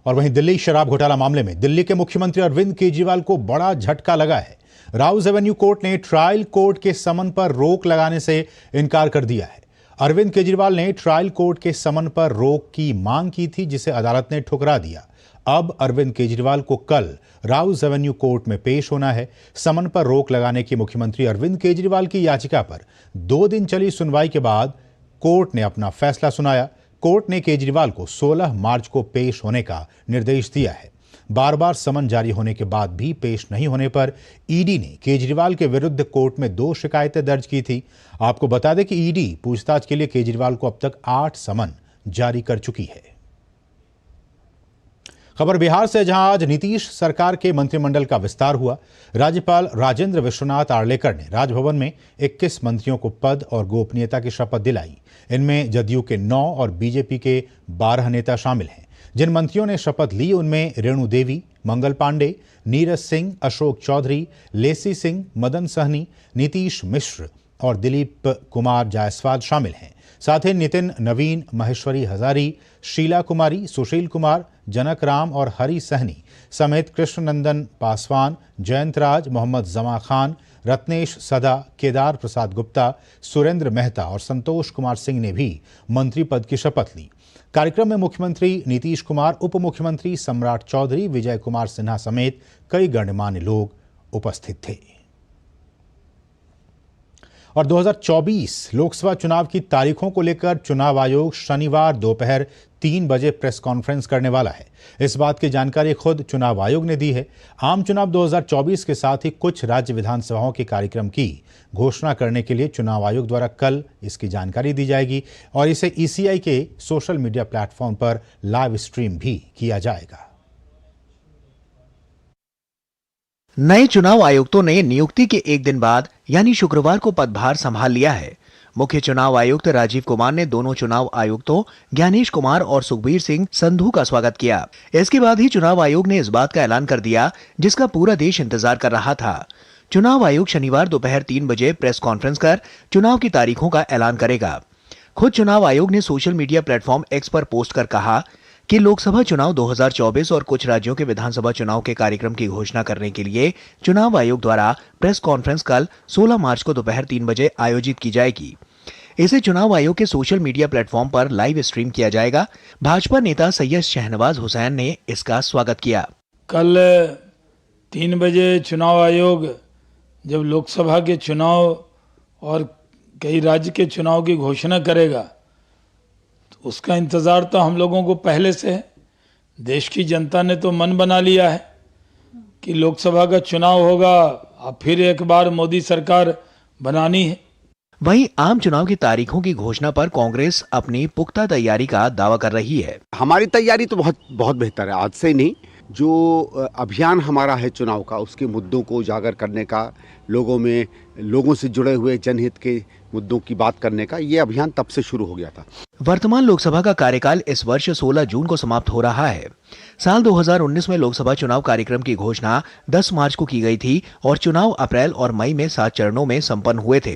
और वहीं दिल्ली शराब घोटाला मामले में दिल्ली के मुख्यमंत्री अरविंद केजरीवाल को बड़ा झटका लगा है। राउज एवेन्यू कोर्ट ने ट्रायल कोर्ट के समन पर रोक लगाने से इनकार कर दिया है। अरविंद केजरीवाल ने ट्रायल कोर्ट के समन पर रोक की मांग की थी, जिसे अदालत ने ठुकरा दिया। अब अरविंद केजरीवाल को कल राउज एवेन्यू कोर्ट में पेश होना है। समन पर रोक लगाने की मुख्यमंत्री अरविंद केजरीवाल की याचिका पर 2 दिन चली सुनवाई के बाद कोर्ट ने अपना फैसला सुनाया। कोर्ट ने केजरीवाल को 16 मार्च को पेश होने का निर्देश दिया है। बार बार समन जारी होने के बाद भी पेश नहीं होने पर ईडी ने केजरीवाल के विरुद्ध कोर्ट में 2 शिकायतें दर्ज की थी। आपको बता दें कि ईडी पूछताछ के लिए केजरीवाल को अब तक 8 समन जारी कर चुकी है। खबर बिहार से, जहां आज नीतीश सरकार के मंत्रिमंडल का विस्तार हुआ। राज्यपाल राजेंद्र विश्वनाथ आर्लेकर ने राजभवन में 21 मंत्रियों को पद और गोपनीयता की शपथ दिलाई। इनमें जदयू के 9 और बीजेपी के 12 नेता शामिल हैं। जिन मंत्रियों ने शपथ ली उनमें रेणु देवी, मंगल पांडे, नीरज सिंह, अशोक चौधरी, लेसी सिंह, मदन सहनी, नीतीश मिश्र और दिलीप कुमार जायसवाल शामिल हैं। साथ ही नितिन नवीन, महेश्वरी हजारी, शीला कुमारी, सुशील कुमार, जनक राम और हरी सहनी समेत कृष्णनंदन पासवान, जयंत राज, मोहम्मद जमा खान, रत्नेश सदा, केदार प्रसाद गुप्ता, सुरेंद्र मेहता और संतोष कुमार सिंह ने भी मंत्री पद की शपथ ली। कार्यक्रम में मुख्यमंत्री नीतीश कुमार, उप मुख्यमंत्री सम्राट चौधरी, विजय कुमार सिन्हा समेत कई गणमान्य लोग उपस्थित थे। और 2024 लोकसभा चुनाव की तारीखों को लेकर चुनाव आयोग शनिवार दोपहर 3 बजे प्रेस कॉन्फ्रेंस करने वाला है। इस बात की जानकारी खुद चुनाव आयोग ने दी है। आम चुनाव 2024 के साथ ही कुछ राज्य विधानसभाओं के कार्यक्रम की घोषणा करने के लिए चुनाव आयोग द्वारा कल इसकी जानकारी दी जाएगी और इसे ईसीआई के सोशल मीडिया प्लेटफॉर्म पर लाइव स्ट्रीम भी किया जाएगा। नए चुनाव आयुक्तों ने नियुक्ति के एक दिन बाद यानी शुक्रवार को पदभार संभाल लिया है। मुख्य चुनाव आयुक्त राजीव कुमार ने दोनों चुनाव आयुक्तों ज्ञानेश कुमार और सुखबीर सिंह संधू का स्वागत किया। इसके बाद ही चुनाव आयोग ने इस बात का ऐलान कर दिया जिसका पूरा देश इंतजार कर रहा था। चुनाव आयोग शनिवार दोपहर 3 बजे प्रेस कॉन्फ्रेंस कर चुनाव की तारीखों का ऐलान करेगा। खुद चुनाव आयोग ने सोशल मीडिया प्लेटफॉर्म एक्स पर पोस्ट कर कहा कि लोकसभा चुनाव 2024 और कुछ राज्यों के विधानसभा चुनाव के कार्यक्रम की घोषणा करने के लिए चुनाव आयोग द्वारा प्रेस कॉन्फ्रेंस कल 16 मार्च को दोपहर 3 बजे आयोजित की जाएगी। इसे चुनाव आयोग के सोशल मीडिया प्लेटफॉर्म पर लाइव स्ट्रीम किया जाएगा। भाजपा नेता सैयद शहनवाज हुसैन ने इसका स्वागत किया। कल 3 बजे चुनाव आयोग जब लोकसभा के चुनाव और कई राज्य के चुनाव की घोषणा करेगा तो उसका इंतजार तो हम लोगों को पहले से है। देश की जनता ने तो मन बना लिया है कि लोकसभा का चुनाव होगा, अब फिर एक बार मोदी सरकार बनानी है। वहीं आम चुनाव की तारीखों की घोषणा पर कांग्रेस अपनी पुख्ता तैयारी का दावा कर रही है। हमारी तैयारी तो बहुत बेहतर है, आज से ही नहीं। जो अभियान हमारा है चुनाव का, उसके मुद्दों को उजागर करने का, लोगों से जुड़े हुए जनहित के मुद्दों की बात करने का, ये अभियान तब से शुरू हो गया था। वर्तमान लोकसभा का कार्यकाल इस वर्ष 16 जून को समाप्त हो रहा है। साल 2019 में लोकसभा चुनाव कार्यक्रम की घोषणा 10 मार्च को की गई थी और चुनाव अप्रैल और मई में 7 चरणों में संपन्न हुए थे।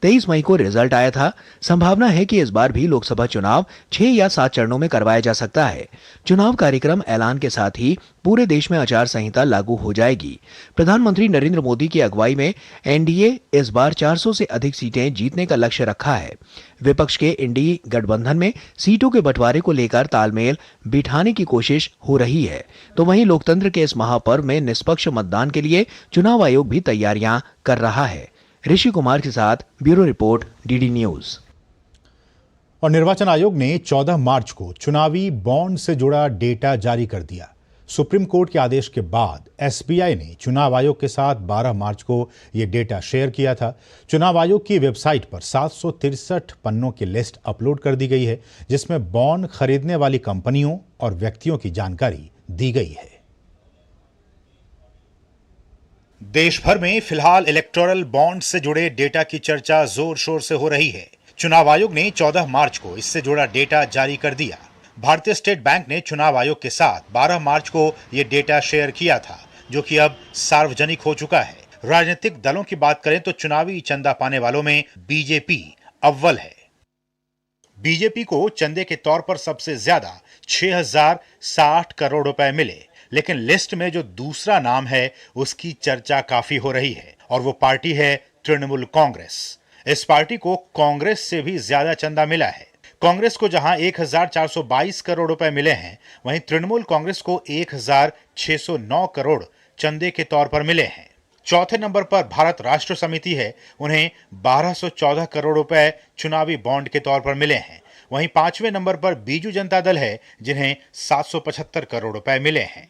23 मई को रिजल्ट आया था। संभावना है कि इस बार भी लोकसभा चुनाव 6 या 7 चरणों में करवाया जा सकता है। चुनाव कार्यक्रम ऐलान के साथ ही पूरे देश में आचार संहिता लागू हो जाएगी। प्रधानमंत्री नरेंद्र मोदी की अगुवाई में एनडीए इस बार 400 से अधिक सीटें जीतने का लक्ष्य रखा है। विपक्ष के इंडी गठबंधन में सीटों के बंटवारे को लेकर तालमेल बिठाने की कोशिश हो रही है, तो वहीं लोकतंत्र के इस महापर्व में निष्पक्ष मतदान के लिए चुनाव आयोग भी तैयारियां कर रहा है। ऋषि कुमार के साथ ब्यूरो रिपोर्ट, डीडी न्यूज। और निर्वाचन आयोग ने 14 मार्च को चुनावी बॉन्ड से जुड़ा डेटा जारी कर दिया। सुप्रीम कोर्ट के आदेश के बाद एसबीआई ने चुनाव आयोग के साथ 12 मार्च को यह डेटा शेयर किया था। चुनाव आयोग की वेबसाइट पर 763 पन्नों की लिस्ट अपलोड कर दी गई है, जिसमें बॉन्ड खरीदने वाली कंपनियों और व्यक्तियों की जानकारी दी गई है। देश भर में फिलहाल इलेक्टोरल बॉन्ड से जुड़े डेटा की चर्चा जोर शोर से हो रही है। चुनाव आयोग ने 14 मार्च को इससे जुड़ा डेटा जारी कर दिया। भारतीय स्टेट बैंक ने चुनाव आयोग के साथ 12 मार्च को यह डेटा शेयर किया था, जो कि अब सार्वजनिक हो चुका है। राजनीतिक दलों की बात करें तो चुनावी चंदा पाने वालों में बीजेपी अव्वल है। बीजेपी को चंदे के तौर पर सबसे ज्यादा 6060 करोड़ रुपए मिले, लेकिन लिस्ट में जो दूसरा नाम है उसकी चर्चा काफी हो रही है और वो पार्टी है तृणमूल कांग्रेस। इस पार्टी को कांग्रेस से भी ज्यादा चंदा मिला है। कांग्रेस को जहां 1422 करोड़ रुपए मिले हैं, वहीं तृणमूल कांग्रेस को 1609 करोड़ चंदे के तौर पर मिले हैं। चौथे नंबर पर भारत राष्ट्र समिति है, उन्हें 1214 करोड़ रुपए चुनावी बॉन्ड के तौर पर मिले हैं। वहीं 5वें नंबर पर बीजू जनता दल है, जिन्हें 775 करोड़ रुपए मिले हैं।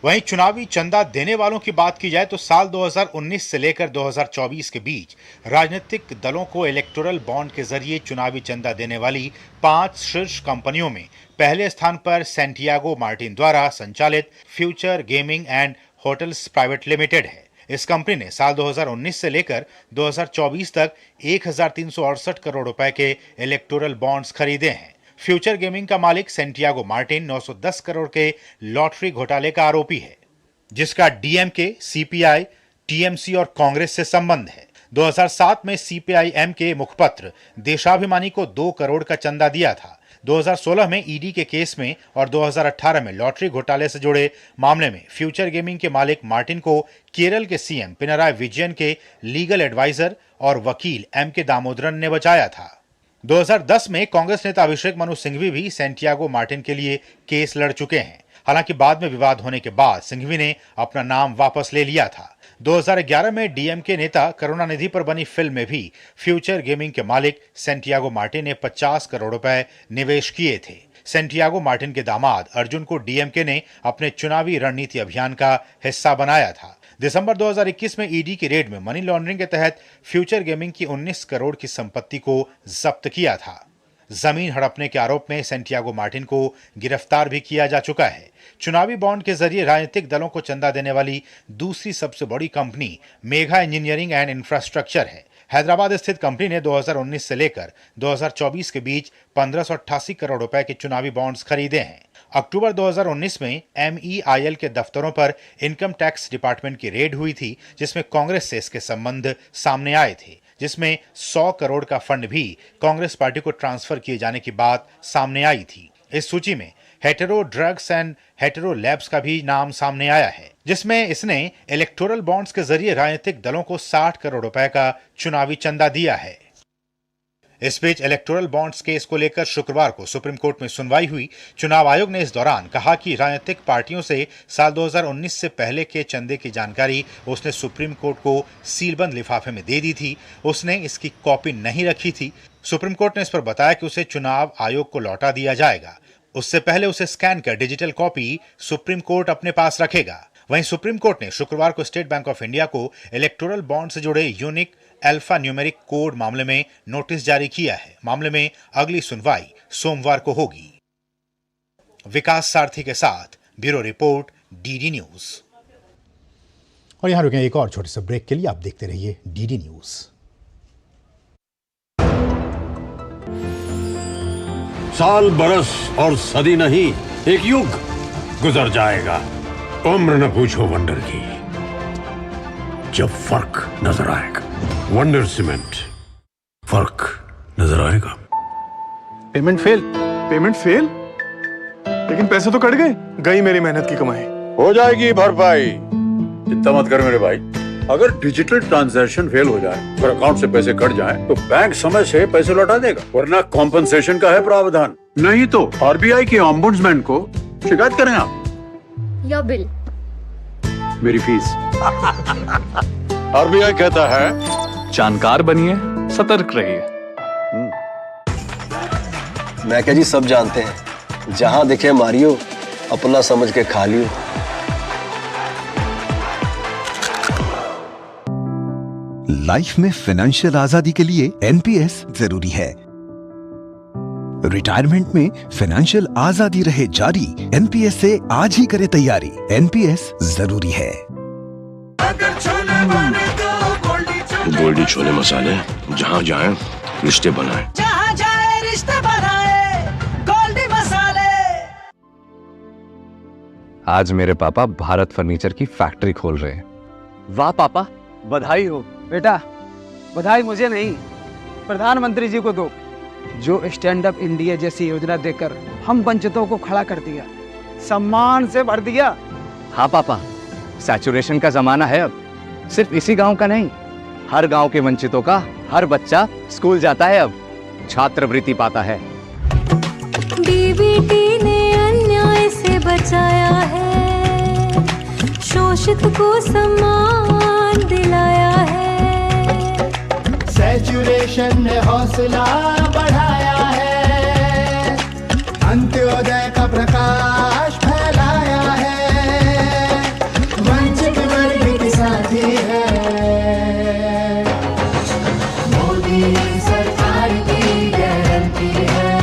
वहीं चुनावी चंदा देने वालों की बात की जाए तो साल 2019 से लेकर 2024 के बीच राजनीतिक दलों को इलेक्टोरल बॉन्ड के जरिए चुनावी चंदा देने वाली 5 शीर्ष कंपनियों में पहले स्थान पर सैंटियागो मार्टिन द्वारा संचालित future gaming and hotels private limited है। इस कंपनी ने साल 2019 से लेकर 2024 तक 1368 करोड़ रुपए के इलेक्टोरल बॉन्ड्स खरीदे हैं। फ्यूचर गेमिंग का मालिक सैंटियागो मार्टिन 910 करोड़ के लॉटरी घोटाले का आरोपी है, जिसका डीएमके, सीपीआई, टीएमसी और कांग्रेस से संबंध है। 2007 में सीपीआई-एम के मुखपत्र देशाभिमानी को 2 करोड़ का चंदा दिया था। 2016 में ईडी के केस में और 2018 में लॉटरी घोटाले से जुड़े मामले में फ्यूचर गेमिंग के मालिक मार्टिन को केरल के सीएम पिनराई विजयन के लीगल एडवाइजर और वकील एम के दामोदरन ने बचाया था। 2010 में कांग्रेस नेता अभिषेक मनु सिंघवी भी सैंटियागो मार्टिन के लिए केस लड़ चुके हैं। हालांकि बाद में विवाद होने के बाद सिंघवी ने अपना नाम वापस ले लिया था। 2011 में डीएमके नेता करुणानिधि पर बनी फिल्म में भी फ्यूचर गेमिंग के मालिक सैंटियागो मार्टिन ने 50 करोड़ रुपए निवेश किए थे। सैंटियागो मार्टिन के दामाद अर्जुन को डीएमके ने अपने चुनावी रणनीति अभियान का हिस्सा बनाया था। दिसंबर 2021 में ईडी की रेड में मनी लॉन्ड्रिंग के तहत फ्यूचर गेमिंग की 19 करोड़ की संपत्ति को जब्त किया था। जमीन हड़पने के आरोप में सैंटियागो मार्टिन को गिरफ्तार भी किया जा चुका है। चुनावी बॉन्ड के जरिए राजनीतिक दलों को चंदा देने वाली दूसरी सबसे बड़ी company Megha engineering and infrastructure है। हैदराबाद स्थित कंपनी ने 2019 से लेकर 2024 के बीच 1588 करोड़ रुपए के चुनावी बॉन्ड्स खरीदे हैं। अक्टूबर 2019 में MEIL के दफ्तरों पर इनकम टैक्स डिपार्टमेंट की रेड हुई थी, जिसमें कांग्रेस से इसके संबंध सामने आए थे, जिसमें 100 करोड़ का फंड भी कांग्रेस पार्टी को ट्रांसफर किए जाने की बात सामने आई थी। इस सूची में hetero drugs and hetero labs का भी नाम सामने आया है, जिसमें इसने इलेक्टोरल बॉन्ड्स के जरिए राजनीतिक दलों को 60 करोड़ रुपए का चुनावी चंदा दिया है। इस बीच इलेक्टोरल बॉन्ड्स केस को लेकर शुक्रवार को सुप्रीम कोर्ट में सुनवाई हुई। चुनाव आयोग ने इस दौरान कहा कि राजनीतिक पार्टियों से साल 2019 से पहले के चंदे की जानकारी उसने सुप्रीम कोर्ट को सीलबंद लिफाफे में दे दी थी। उसने इसकी कॉपी नहीं रखी थी। सुप्रीम कोर्ट ने इस पर बताया कि उसे चुनाव आयोग को लौटा दिया जाएगा। उससे पहले उसे स्कैन कर डिजिटल कॉपी सुप्रीम कोर्ट अपने पास रखेगा। वहीं सुप्रीम कोर्ट ने शुक्रवार को स्टेट बैंक ऑफ इंडिया को इलेक्टोरल बॉन्ड से जुड़े यूनिक अल्फा न्यूमेरिक कोड मामले में नोटिस जारी किया है। मामले में अगली सुनवाई सोमवार को होगी। विकास सारथी के साथ ब्यूरो रिपोर्ट, डीडी न्यूज। और यहां रुकें एक और छोटे से ब्रेक के लिए। आप देखते रहिए डीडी न्यूज। साल बरस और सदी नहीं, एक युग गुजर जाएगा। उम्र न पूछो वंडर की, जब फर्क नजर आएगा। वंडर सीमेंट, फर्क नजर आएगा। Payment fail. लेकिन पैसे तो कट गई मेरी मेहनत की कमाई। हो जाएगी भरपाई, चिंता मत कर मेरे भाई। अगर डिजिटल ट्रांजैक्शन फेल हो जाए और अकाउंट से पैसे कट जाएं, तो बैंक समय से पैसे लौटा देगा, वरना कॉम्पनसेशन का है प्रावधान। नहीं तो आरबीआई के ओम्बुड्समैन को शिकायत करें आप। या बिल, मेरी फीस। आरबीआई कहता है जानकार बनिए, सतर्क रहिए। मैं क्या जी, सब जानते हैं, जहां दिखे मारियो, अपना समझ के खा लियो। लाइफ में फाइनेंशियल आजादी के लिए एनपीएस जरूरी है। रिटायरमेंट में फाइनेंशियल आजादी रहे जारी, एनपीएस से आज ही करें तैयारी। एनपीएस जरूरी है। गोल्डी छोले मसाले, जहाँ जाए रिश्ते बनाए, जहाँ जाए रिश्ते बनाए, गोल्डी मसाले। आज मेरे पापा भारत फर्नीचर की फैक्ट्री खोल रहे हैं। वाह पापा, बधाई हो। बेटा, बधाई मुझे नहीं, प्रधानमंत्री जी को दो, जो स्टैंड अप इंडिया जैसी योजना देकर हम वंचितों को खड़ा कर दिया, सम्मान से भर दिया। हाँ पापा, सैचुरेशन का जमाना है अब। सिर्फ इसी गांव का नहीं, हर गांव के वंचितों का हर बच्चा स्कूल जाता है, अब छात्रवृत्ति पाता है। डीबीटी ने अन्याय से बचाया है, शोषित को सम्मान दिलाया है। सैचुरेशन ने हौसला बढ़ाया है, अंत्योदय का प्रकाश फैलाया है, वंचित वर्ग के साथी है, मोदी सरकार की गारंटी है।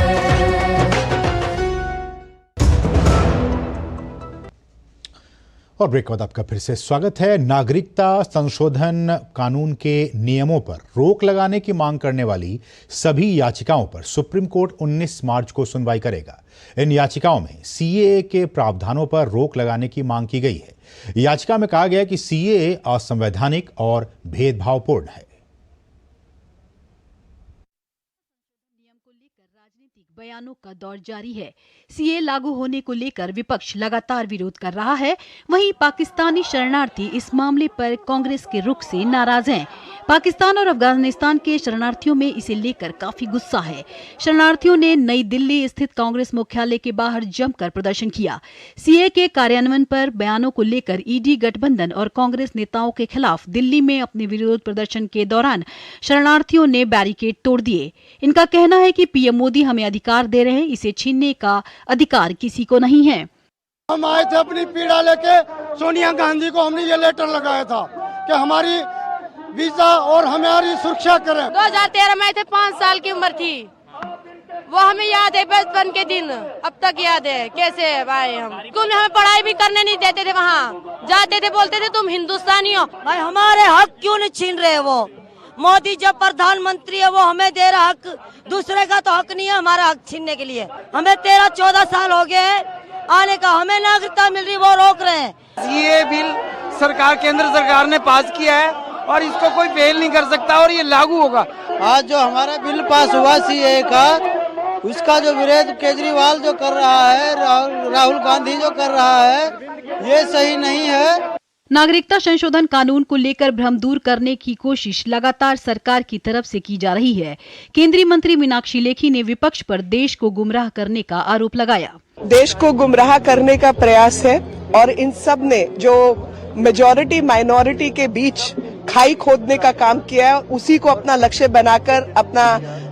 और ब्रेक के बाद आपका फिर से स्वागत है। नागरिकता संशोधन कानून के नियमों पर रोक लगाने की मांग करने वाली सभी याचिकाओं पर सुप्रीम कोर्ट 19 मार्च को सुनवाई करेगा। इन याचिकाओं में सीएए के प्रावधानों पर रोक लगाने की मांग की गई है। याचिका में कहा गया है कि सीएए असंवैधानिक और भेदभावपूर्ण है। बयानों का दौर जारी है। सीए लागू होने को लेकर विपक्ष लगातार विरोध कर रहा है। वहीं पाकिस्तानी शरणार्थी इस मामले पर कांग्रेस के रुख से नाराज हैं। पाकिस्तान और अफगानिस्तान के शरणार्थियों में इसे लेकर काफी गुस्सा है। शरणार्थियों ने नई दिल्ली स्थित कांग्रेस मुख्यालय के बाहर जमकर प्रदर्शन किया। सीए के कार्यान्वयन पर बयानों को लेकर ईडी गठबंधन और कांग्रेस नेताओं के खिलाफ दिल्ली में अपने विरोध प्रदर्शन के दौरान शरणार्थियों ने बैरिकेड तोड़ दिए। इनका कहना है कि पीएम मोदी हमें अधिकार दे रहे हैं, इसे छीनने का अधिकार किसी को नहीं है। हम आए थे अपनी पीड़ा लेके, सोनिया गांधी को हमने ये लेटर लगाया था कि हमारी वीजा और हमारी सुरक्षा करें। 2013 में थे, 5 साल की उम्र थी, वो हमें याद है, बचपन के दिन अब तक याद है। कैसे आए हम स्कूल में, हमें पढ़ाई भी करने नहीं देते थे, वहाँ जाते थे बोलते थे तुम हिंदुस्तानी हो। भाई हमारे हक क्यों नहीं छीन रहे? वो मोदी जब प्रधानमंत्री है वो हमें दे रहा हक, दूसरे का तो हक नहीं है हमारा हक छीनने के लिए। हमें 13-14 साल हो गए आने का, हमें नागरिकता मिल रही, वो रोक रहे हैं। ये बिल सरकार, केंद्र सरकार ने पास किया है और इसको कोई फेल नहीं कर सकता और ये लागू होगा। आज जो हमारा बिल पास हुआ सीए का, उसका जो विरोध केजरीवाल जो कर रहा है, राहुल गांधी जो कर रहा है, ये सही नहीं है। नागरिकता संशोधन कानून को लेकर भ्रम दूर करने की कोशिश लगातार सरकार की तरफ से की जा रही है। केंद्रीय मंत्री मीनाक्षी लेखी ने विपक्ष पर देश को गुमराह करने का आरोप लगाया। देश को गुमराह करने का प्रयास है और इन सब ने जो मेजॉरिटी माइनॉरिटी के बीच खाई खोदने का काम किया है, उसी को अपना लक्ष्य बनाकर अपना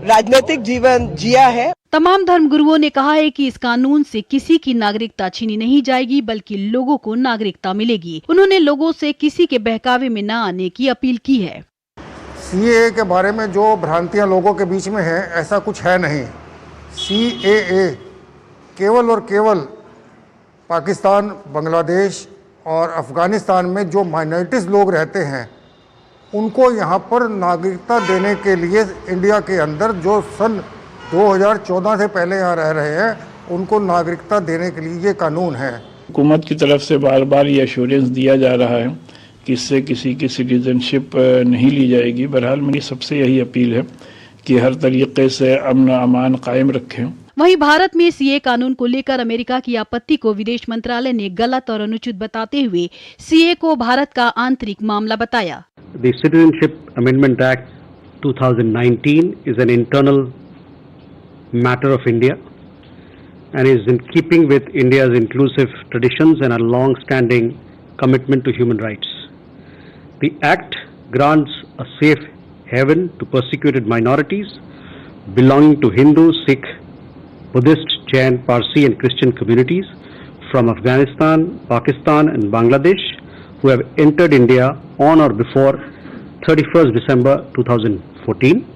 राजनीतिक जीवन जिया है। तमाम धर्मगुरुओं ने कहा है कि इस कानून से किसी की नागरिकता छीनी नहीं जाएगी, बल्कि लोगों को नागरिकता मिलेगी। उन्होंने लोगों से किसी के बहकावे में न आने की अपील की है। सीएए के बारे में जो भ्रांतियां लोगों के बीच में है, ऐसा कुछ है नहीं। सीएए केवल और केवल पाकिस्तान, बांग्लादेश और अफ़गानिस्तान में जो माइनॉरिटीज़ लोग रहते हैं उनको यहाँ पर नागरिकता देने के लिए इंडिया के अंदर जो सन 2014 से पहले यहाँ रह रहे हैं उनको नागरिकता देने के लिए ये कानून है। हुकूमत की तरफ से बार बार ये एश्योरेंस दिया जा रहा है कि इससे किसी की सिटीजनशिप नहीं ली जाएगी। बहरहाल मेरी सबसे यही अपील है कि हर तरीके से अमन अमान कायम रखें। वहीं भारत में सीए कानून को लेकर अमेरिका की आपत्ति को विदेश मंत्रालय ने गलत और अनुचित बताते हुए सीए को भारत का आंतरिक मामला बताया। The Citizenship Amendment Act 2019 is an internal matter of India and is in keeping with India's inclusive traditions and a long-standing commitment to human rights. The Act grants a safe haven to persecuted minorities belonging to Hindu, Sikh, Buddhist, Jain, Parsi and Christian communities from Afghanistan, Pakistan and Bangladesh who have entered India on or before 31st December 2014.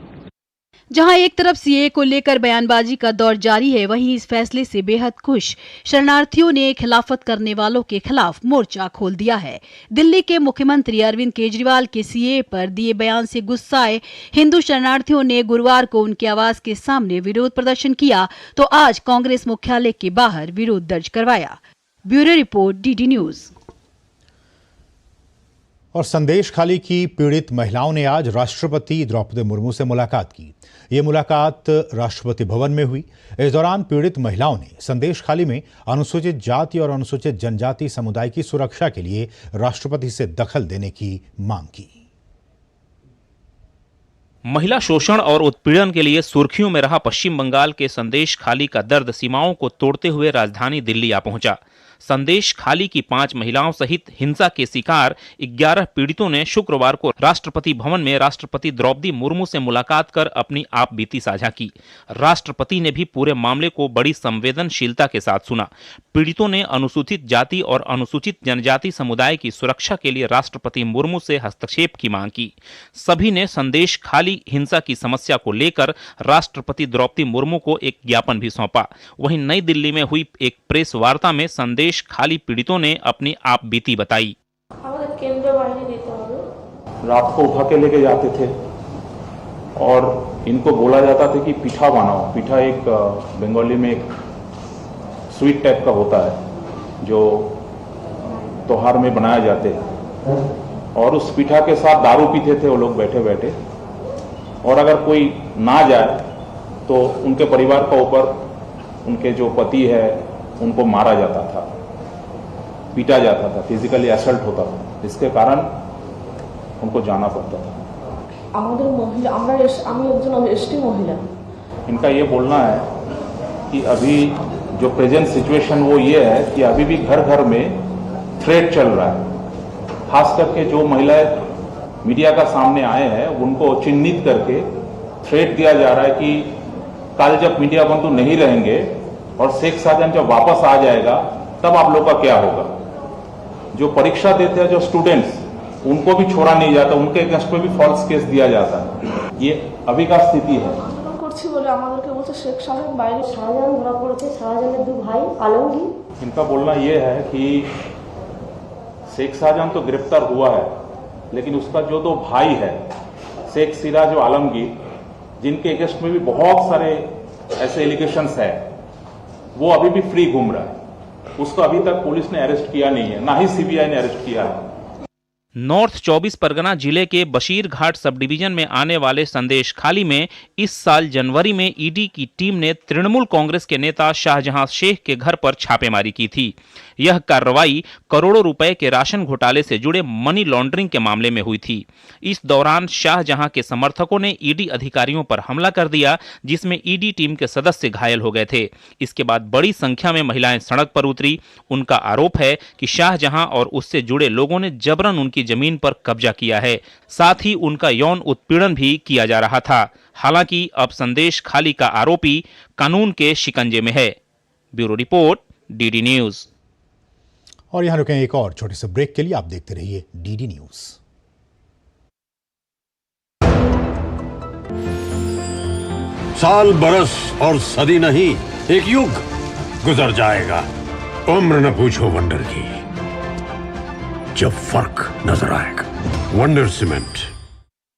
जहां एक तरफ CA को लेकर बयानबाजी का दौर जारी है, वहीं इस फैसले से बेहद खुश शरणार्थियों ने खिलाफत करने वालों के खिलाफ मोर्चा खोल दिया है। दिल्ली के मुख्यमंत्री अरविंद केजरीवाल के सीए पर दिए बयान से गुस्साए हिंदू शरणार्थियों ने गुरुवार को उनके आवास के सामने विरोध प्रदर्शन किया, तो आज कांग्रेस मुख्यालय के बाहर विरोध दर्ज करवाया। Bureau report, DD news. और संदेश खाली की पीड़ित महिलाओं ने आज राष्ट्रपति द्रौपदी मुर्मू से मुलाकात की। ये मुलाकात राष्ट्रपति भवन में हुई। इस दौरान पीड़ित महिलाओं ने संदेश खाली में अनुसूचित जाति और अनुसूचित जनजाति समुदाय की सुरक्षा के लिए राष्ट्रपति से दखल देने की मांग की। महिला शोषण और उत्पीड़न के लिए सुर्खियों में रहा पश्चिम बंगाल के संदेश खाली का दर्द सीमाओं को तोड़ते हुए राजधानी दिल्ली आ पहुंचा। संदेश खाली की 5 महिलाओं सहित हिंसा के शिकार 11 पीड़ितों ने शुक्रवार को राष्ट्रपति भवन में राष्ट्रपति द्रौपदी मुर्मू से मुलाकात कर अपनी आप बीती साझा की। राष्ट्रपति ने भी पूरे मामले को बड़ी संवेदनशीलता के साथ सुना। पीड़ितों ने अनुसूचित जाति और अनुसूचित जनजाति समुदाय की सुरक्षा के लिए राष्ट्रपति मुर्मू से हस्तक्षेप की मांग की। सभी ने संदेश खाली हिंसा की समस्या को लेकर राष्ट्रपति द्रौपदी मुर्मू को एक ज्ञापन भी सौंपा। वहीं नई दिल्ली में हुई एक प्रेस वार्ता में संदेश खाली पीड़ितों ने अपनी आप बीती बताई। रात को उठा के लेके जाते थे और इनको बोला जाता था कि पीठा बनाओ। पीठा एक बंगाली में एक स्वीट टाइप का होता है जो त्योहार में बनाया जाते हैं, और उस पीठा के साथ दारू पीते थे वो लोग बैठे बैठे, और अगर कोई ना जाए तो उनके परिवार के ऊपर उनके जो पति है उनको मारा जाता था, पीटा जाता था, फिजिकली असल्ट होता था, जिसके कारण उनको जाना पड़ता था। इनका ये बोलना है कि अभी जो प्रेजेंट सिचुएशन वो ये है कि अभी भी घर घर में थ्रेट चल रहा है। खास करके जो महिलाएं मीडिया का सामने आए हैं उनको चिन्हित करके थ्रेट दिया जा रहा है कि कल जब मीडिया बंधु नहीं रहेंगे और शेख शाहजहां जब वापस आ जाएगा तब आप लोग का क्या होगा। जो परीक्षा देते हैं जो स्टूडेंट्स उनको भी छोड़ा नहीं जाता, उनके अगेंस्ट पे भी फॉल्स केस दिया जाता है। ये अभी का स्थिति है। इनका बोलना ये है कि शेख शाहजहां तो गिरफ्तार हुआ है, लेकिन उसका जो 2 भाई है शेख सिराज और आलमगीर, जिनके अगेंस्ट में भी बहुत सारे ऐसे एलिगेशंस है, वो अभी भी फ्री घूम रहा है। उसको अभी तक पुलिस ने अरेस्ट किया नहीं है, ना ही सीबीआई ने अरेस्ट किया है। नॉर्थ 24 परगना जिले के बशीर घाट सब डिवीजन में आने वाले संदेश खाली में इस साल जनवरी में ईडी की टीम ने तृणमूल कांग्रेस के नेता शाहजहां शेख के घर पर छापेमारी की थी। यह कार्रवाई करोड़ों रुपए के राशन घोटाले से जुड़े मनी लॉन्ड्रिंग के मामले में हुई थी। इस दौरान शाहजहां के समर्थकों ने ईडी अधिकारियों पर हमला कर दिया, जिसमें ईडी टीम के सदस्य घायल हो गए थे। इसके बाद बड़ी संख्या में महिलाएं सड़क पर उतरी। उनका आरोप है कि शाहजहां और उससे जुड़े लोगों ने जबरन उनकी जमीन पर कब्जा किया है। साथ ही उनका यौन उत्पीड़न भी किया जा रहा था। हालांकि अब संदेश खाली का आरोपी कानून के शिकंजे में है। Bureau report, DD news. और यहां रुकें एक और छोटे से ब्रेक के लिए। आप देखते रहिए डीडी न्यूज। साल, बरस और सदी नहीं, एक युग गुजर जाएगा। उम्र न पूछो वंडर की, जब फर्क नजर आएगा। वंडर सीमेंट,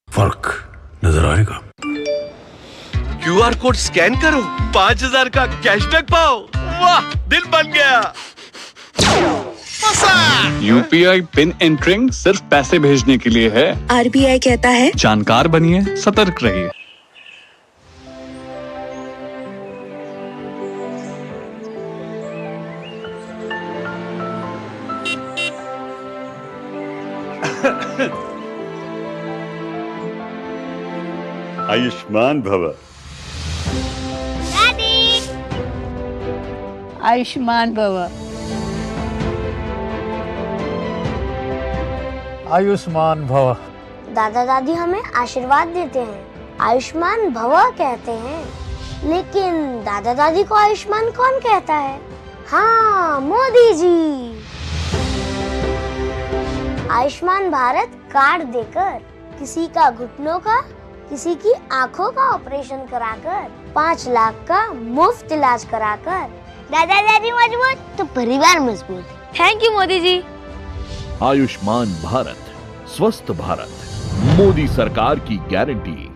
फर्क नजर आएगा। क्यूआर कोड स्कैन करो, 5000 का कैशबैक पाओ। वाह, दिल बन गया। यूपीआई पिन एंटरिंग सिर्फ पैसे भेजने के लिए है। आरबीआई कहता है जानकार बनिए, सतर्क रहिए। आयुष्मान भव। आयुष्मान भव। आयुष्मान भव। दादा दादी हमें आशीर्वाद देते हैं, आयुष्मान भव कहते हैं, लेकिन दादा दादी को आयुष्मान कौन कहता है? हाँ, मोदी जी। आयुष्मान भारत कार्ड देकर किसी का घुटनों का, किसी की आंखों का ऑपरेशन कराकर 5 लाख का मुफ्त इलाज कराकर दादा दादी मजबूत तो परिवार मजबूत। Thank you Modi ji. आयुष्मान भारत, स्वस्थ भारत, मोदी सरकार की गारंटी।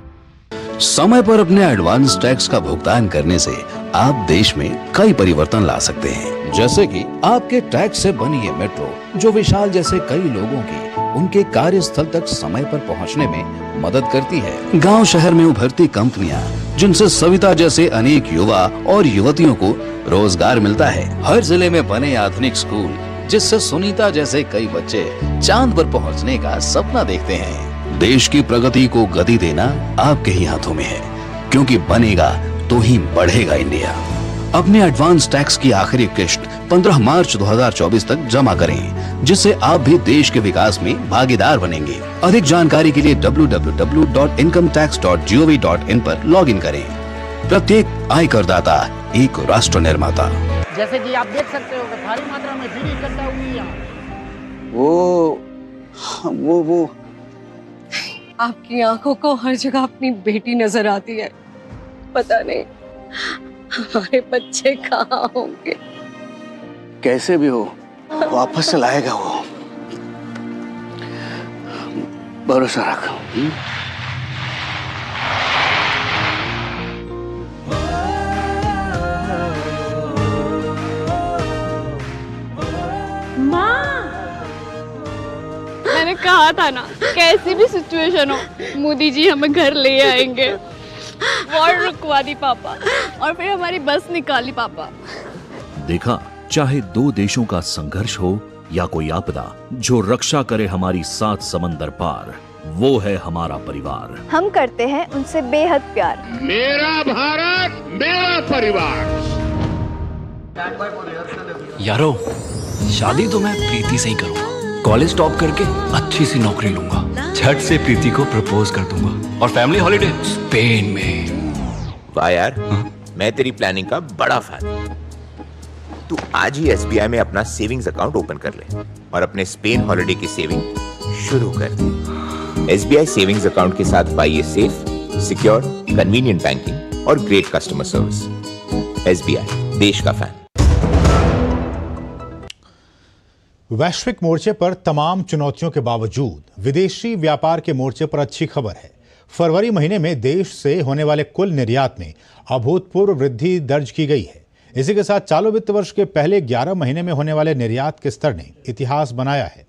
समय पर अपने एडवांस टैक्स का भुगतान करने से आप देश में कई परिवर्तन ला सकते हैं, जैसे कि आपके टैक्स से बनी ये मेट्रो, जो विशाल जैसे कई लोगों की उनके कार्यस्थल तक समय पर पहुंचने में मदद करती है। गांव शहर में उभरती कंपनियां, जिनसे सविता जैसे अनेक युवा और युवतियों को रोजगार मिलता है। हर जिले में बने आधुनिक स्कूल, जिससे सुनीता जैसे कई बच्चे चांद पर पहुंचने का सपना देखते हैं। देश की प्रगति को गति देना आपके ही हाथों में है, क्योंकि बनेगा तो ही बढ़ेगा इंडिया। अपने एडवांस टैक्स की आखिरी किश्त 15 मार्च 2024 तक जमा करें, जिससे आप भी देश के विकास में भागीदार बनेंगे। अधिक जानकारी के लिए www.incometax.gov.in पर लॉगिन करें। प्रत्येक आयकरदाता एक राष्ट्र निर्माता। जैसे कि आप देख सकते हो कि भारी मात्रा में भीड़ इकट्ठा हुई है यहाँ। वो आपकी आंखों को हर जगह अपनी बेटी नजर आती है। पता नहीं हमारे बच्चे कहाँ होंगे। कैसे भी हो वापस से लाएगा वो, भरोसा रख। मैंने कहा था ना, कैसी भी सिचुएशन हो मोदी जी हमें घर ले आएंगे। वॉर रुकवा दी पापा और फिर हमारी बस निकाली पापा। देखा, चाहे 2 देशों का संघर्ष हो या कोई आपदा, जो रक्षा करे हमारी 7 समंदर पार, वो है हमारा परिवार। हम करते हैं उनसे बेहद प्यार। मेरा भारत, मेरा परिवार। यारो, शादी तो मैं प्रीति से ही करूंगा। कॉलेज टॉप करके अच्छी सी नौकरी लूंगा, झट से प्रीति को प्रपोज कर दूंगा और फैमिली हॉलिडे स्पेन में। वाह यार, मैं तेरी प्लानिंग का बड़ा फैन। तू आज ही SBI में अपना सेविंग्स अकाउंट ओपन कर ले और अपने स्पेन हॉलिडे की सेविंग शुरू कर दे। SBI सेविंग्स अकाउंट के साथ पाइए सेफ, सिक्योर, कन्वीनियंट बैंकिंग और ग्रेट कस्टमर सर्विस। SBI, देश का फैन। वैश्विक मोर्चे पर तमाम चुनौतियों के बावजूद विदेशी व्यापार के मोर्चे पर अच्छी खबर है। फरवरी महीने में देश से होने वाले कुल निर्यात में अभूतपूर्व वृद्धि दर्ज की गई है। इसी के साथ चालू वित्त वर्ष के पहले 11 महीने में होने वाले निर्यात के स्तर ने इतिहास बनाया है।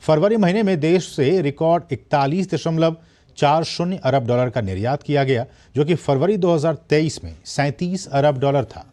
फरवरी महीने में देश से रिकॉर्ड 41.40 अरब डॉलर का निर्यात किया गया, जो कि फरवरी 2023 में 37 अरब डॉलर था।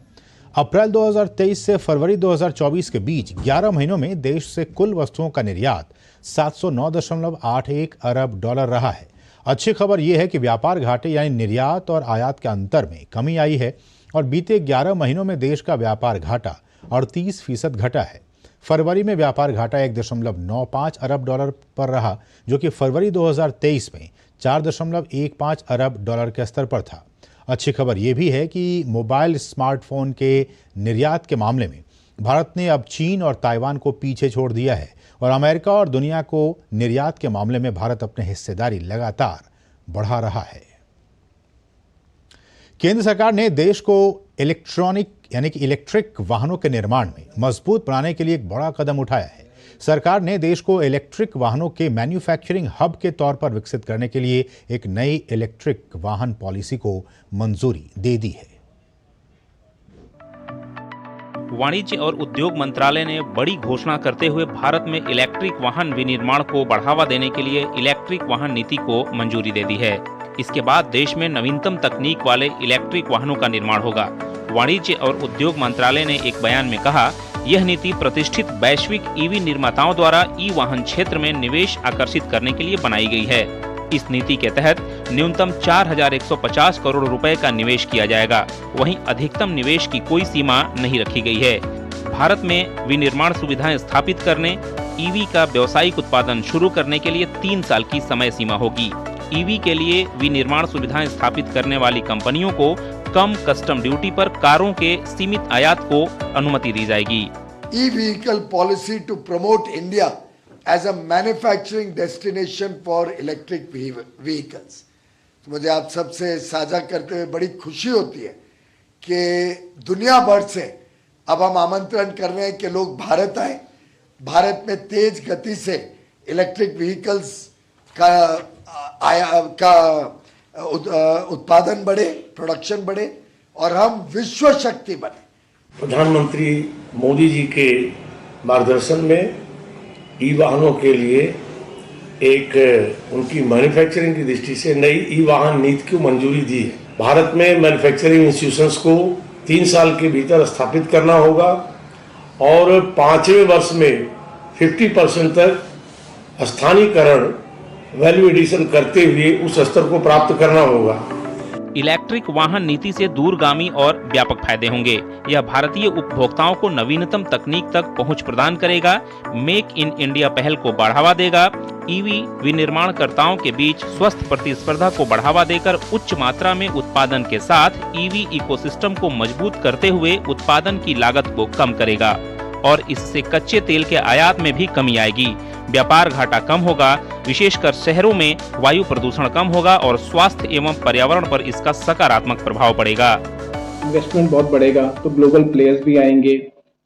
अप्रैल 2023 से फरवरी 2024 के बीच 11 महीनों में देश से कुल वस्तुओं का निर्यात 709.81 अरब डॉलर रहा है। अच्छी खबर यह है कि व्यापार घाटे यानी निर्यात और आयात के अंतर में कमी आई है और बीते 11 महीनों में देश का व्यापार घाटा 38% घटा है। फरवरी में व्यापार घाटा 1.95 अरब डॉलर पर रहा, जो कि फरवरी 2023 में 4.15 अरब डॉलर के स्तर पर था। अच्छी खबर यह भी है कि मोबाइल स्मार्टफोन के निर्यात के मामले में भारत ने अब चीन और ताइवान को पीछे छोड़ दिया है और अमेरिका और दुनिया को निर्यात के मामले में भारत अपनी हिस्सेदारी लगातार बढ़ा रहा है। केंद्र सरकार ने देश को इलेक्ट्रिक वाहनों के निर्माण में मजबूत बनाने के लिए एक बड़ा कदम उठाया है। सरकार ने देश को इलेक्ट्रिक वाहनों के मैन्युफैक्चरिंग हब के तौर पर विकसित करने के लिए एक नई इलेक्ट्रिक वाहन पॉलिसी को मंजूरी दे दी है। वाणिज्य और उद्योग मंत्रालय ने बड़ी घोषणा करते हुए भारत में इलेक्ट्रिक वाहन विनिर्माण को बढ़ावा देने के लिए इलेक्ट्रिक वाहन नीति को मंजूरी दे दी है। इसके बाद देश में नवीनतम तकनीक वाले इलेक्ट्रिक वाहनों का निर्माण होगा। वाणिज्य और उद्योग मंत्रालय ने एक बयान में कहा, यह नीति प्रतिष्ठित वैश्विक ईवी निर्माताओं द्वारा ई वाहन क्षेत्र में निवेश आकर्षित करने के लिए बनाई गई है। इस नीति के तहत न्यूनतम 4,150 करोड़ रुपए का निवेश किया जाएगा। वहीं अधिकतम निवेश की कोई सीमा नहीं रखी गई है। भारत में विनिर्माण सुविधाएं स्थापित करने, ईवी का व्यावसायिक उत्पादन शुरू करने के लिए 3 साल की समय सीमा होगी। ईवी के लिए विनिर्माण सुविधाएं स्थापित करने वाली कंपनियों को कम कस्टम ड्यूटी पर कारों के सीमित आयात को अनुमति दी जाएगी। E vehicle policy to promote India as a manufacturing destination for electric vehicles. मुझे आप सबसे साझा करते हुए बड़ी खुशी होती है कि दुनिया भर से अब हम आमंत्रण कर रहे हैं कि लोग भारत आए, भारत में तेज गति से इलेक्ट्रिक व्हीकल्स का उत्पादन बढ़े, प्रोडक्शन बढ़े और हम विश्व शक्ति बने। प्रधानमंत्री मोदी जी के मार्गदर्शन में ई वाहनों के लिए एक उनकी मैन्युफैक्चरिंग की दृष्टि से नई ई वाहन नीति को मंजूरी दी है। भारत में मैन्युफैक्चरिंग इंस्टीट्यूशंस को 3 साल के भीतर स्थापित करना होगा और 5वें वर्ष में 50% तक स्थानीयकरण वैल्यू एडिशन करते हुए उस स्तर को प्राप्त करना होगा। इलेक्ट्रिक वाहन नीति से दूरगामी और व्यापक फायदे होंगे। यह भारतीय उपभोक्ताओं को नवीनतम तकनीक तक पहुंच प्रदान करेगा, मेक इन इंडिया पहल को बढ़ावा देगा, ईवी विनिर्माणकर्ताओं के बीच स्वस्थ प्रतिस्पर्धा को बढ़ावा देकर उच्च मात्रा में उत्पादन के साथ ईवी इकोसिस्टम को मजबूत करते हुए उत्पादन की लागत को कम करेगा और इससे कच्चे तेल के आयात में भी कमी आएगी। व्यापार घाटा कम होगा, विशेषकर शहरों में वायु प्रदूषण कम होगा और स्वास्थ्य एवं पर्यावरण पर इसका सकारात्मक प्रभाव पड़ेगा। इन्वेस्टमेंट बहुत बढ़ेगा तो ग्लोबल प्लेयर्स भी आएंगे,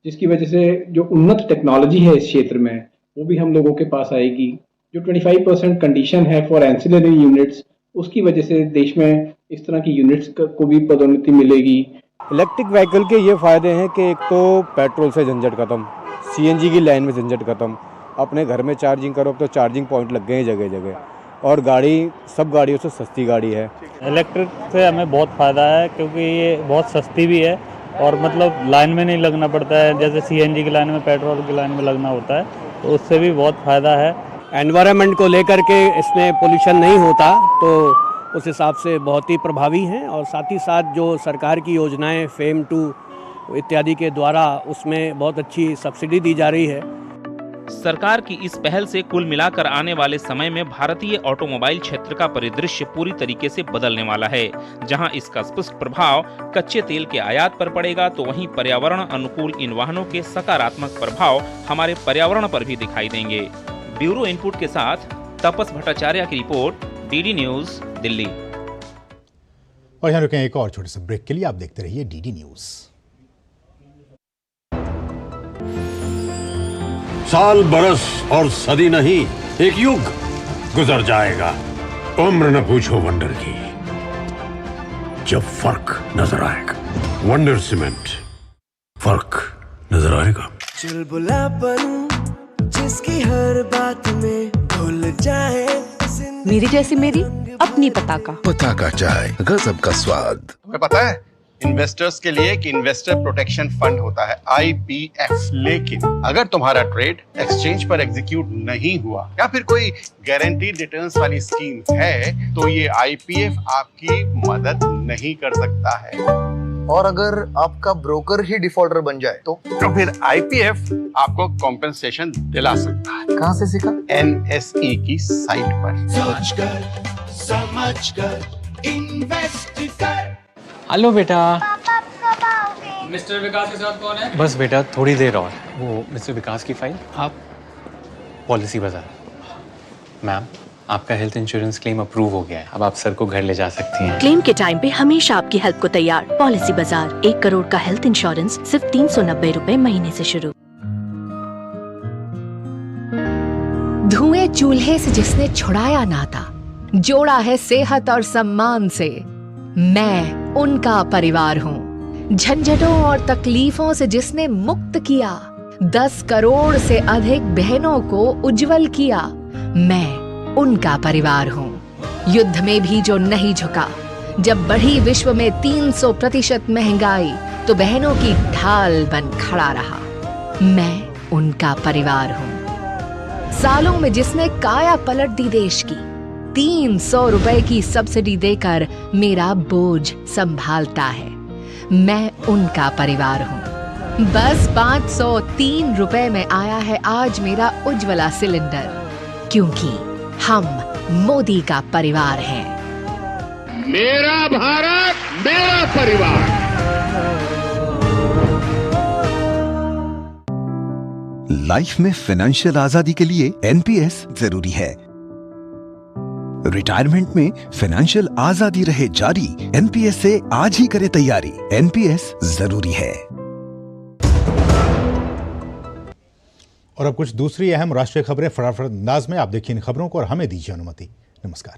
जिसकी वजह से जो उन्नत टेक्नोलॉजी है इस क्षेत्र में वो भी हम लोगों के पास आएगी। जो 25% कंडीशन है फॉर एंसिलरी यूनिट्स, उसकी वजह से देश में इस तरह की यूनिट्स को भी पदोन्नति मिलेगी। इलेक्ट्रिक व्हीकल के ये फायदे हैं कि एक तो पेट्रोल से झंझट खत्म, सीएनजी की लाइन में झंझट खत्म, अपने घर में चार्जिंग करो तो चार्जिंग पॉइंट लग गए हैं जगह जगह, और गाड़ी सब गाड़ियों से सस्ती गाड़ी है। इलेक्ट्रिक से हमें बहुत फ़ायदा है क्योंकि ये बहुत सस्ती भी है और मतलब लाइन में नहीं लगना पड़ता है, जैसे सीएनजी की लाइन में पेट्रोल की लाइन में लगना होता है, तो उससे भी बहुत फ़ायदा है। एनवायरनमेंट को लेकर के इसमें पोल्यूशन नहीं होता तो उस हिसाब से बहुत ही प्रभावी हैं, और साथ ही साथ जो सरकार की योजनाएं फेम 2 इत्यादि के द्वारा उसमें बहुत अच्छी सब्सिडी दी जा रही है। सरकार की इस पहल से कुल मिलाकर आने वाले समय में भारतीय ऑटोमोबाइल क्षेत्र का परिदृश्य पूरी तरीके से बदलने वाला है। जहां इसका स्पष्ट प्रभाव कच्चे तेल के आयात पर पड़ेगा, तो वहीं पर्यावरण अनुकूल इन वाहनों के सकारात्मक प्रभाव हमारे पर्यावरण पर भी दिखाई देंगे। ब्यूरो इनपुट के साथ तपस भट्टाचार्य की रिपोर्ट, डीडी न्यूज दिल्ली। और यहाँ रुकें एक और छोटे से ब्रेक के लिए। आप देखते रहिए डीडी न्यूज। साल, बरस और सदी नहीं, एक युग गुजर जाएगा, उम्र न पूछो वंडर की, जब फर्क नजर आएगा। वंडर सीमेंट, फर्क नजर आएगा। चुलबुलापन जिसकी हर बात में भूल जाए, मेरी जैसी मेरी अपनी पताका चाय, गजब का स्वाद। तुम्हें पता है इन्वेस्टर्स के लिए एक इन्वेस्टर प्रोटेक्शन फंड होता है, IPF। लेकिन अगर तुम्हारा ट्रेड एक्सचेंज पर एग्जीक्यूट नहीं हुआ या फिर कोई गारंटीड रिटर्न्स वाली स्कीम है, तो ये IPF आपकी मदद नहीं कर सकता है। और अगर आपका ब्रोकर ही डिफॉल्टर बन जाए तो फिर आईपीएफ आपको कॉम्पेंसेशन दिला सकता है। कहाँ से सीखा? NSE की साइट पर। सोचकर समझकर इन्वेस्ट कर। हेलो बेटा। मिस्टर विकास के साथ कौन है? बस बेटा थोड़ी देर और। वो मिस्टर विकास की फाइल आप पॉलिसी बाजार। मैम आपका हेल्थ इंश्योरेंस क्लेम अप्रूव हो गया है, अब आप सर को घर ले जा सकती हैं। क्लेम के टाइम पे हमेशा आपकी हेल्प को तैयार। पॉलिसी बाजार, 1 करोड़ का हेल्थ इंश्योरेंस सिर्फ 390 रुपए महीने से शुरू। धुएं चूल्हे से जिसने छुड़ाया नाता, जोड़ा है सेहत और सम्मान से, मैं उनका परिवार हूँ। झंझटों और तकलीफों से जिसने मुक्त किया, 10 करोड़ से अधिक बहनों को उज्जवल किया, मैं उनका परिवार हूँ। युद्ध में भी जो नहीं झुका, जब बढ़ी विश्व में 300% महंगाई, तो बहनों की ढाल बन खड़ा रहा, मैं उनका परिवार हूँ। सालों में जिसने काया पलट दी देश की, 300 रुपए की सब्सिडी देकर मेरा बोझ संभालता है, मैं उनका परिवार हूँ। बस 503 रुपए में आया है आज मेरा उज्ज्वला सिलेंडर, क्योंकि हम मोदी का परिवार हैं। मेरा भारत मेरा परिवार। लाइफ में फाइनेंशियल आजादी के लिए एनपीएस जरूरी है। रिटायरमेंट में फाइनेंशियल आजादी रहे जारी, एनपीएस से आज ही करें तैयारी। एनपीएस जरूरी है। और अब कुछ दूसरी अहम राष्ट्रीय खबरें फटाफट अंदाज में। आप देखिए इन खबरों को और हमें दीजिए अनुमति। नमस्कार।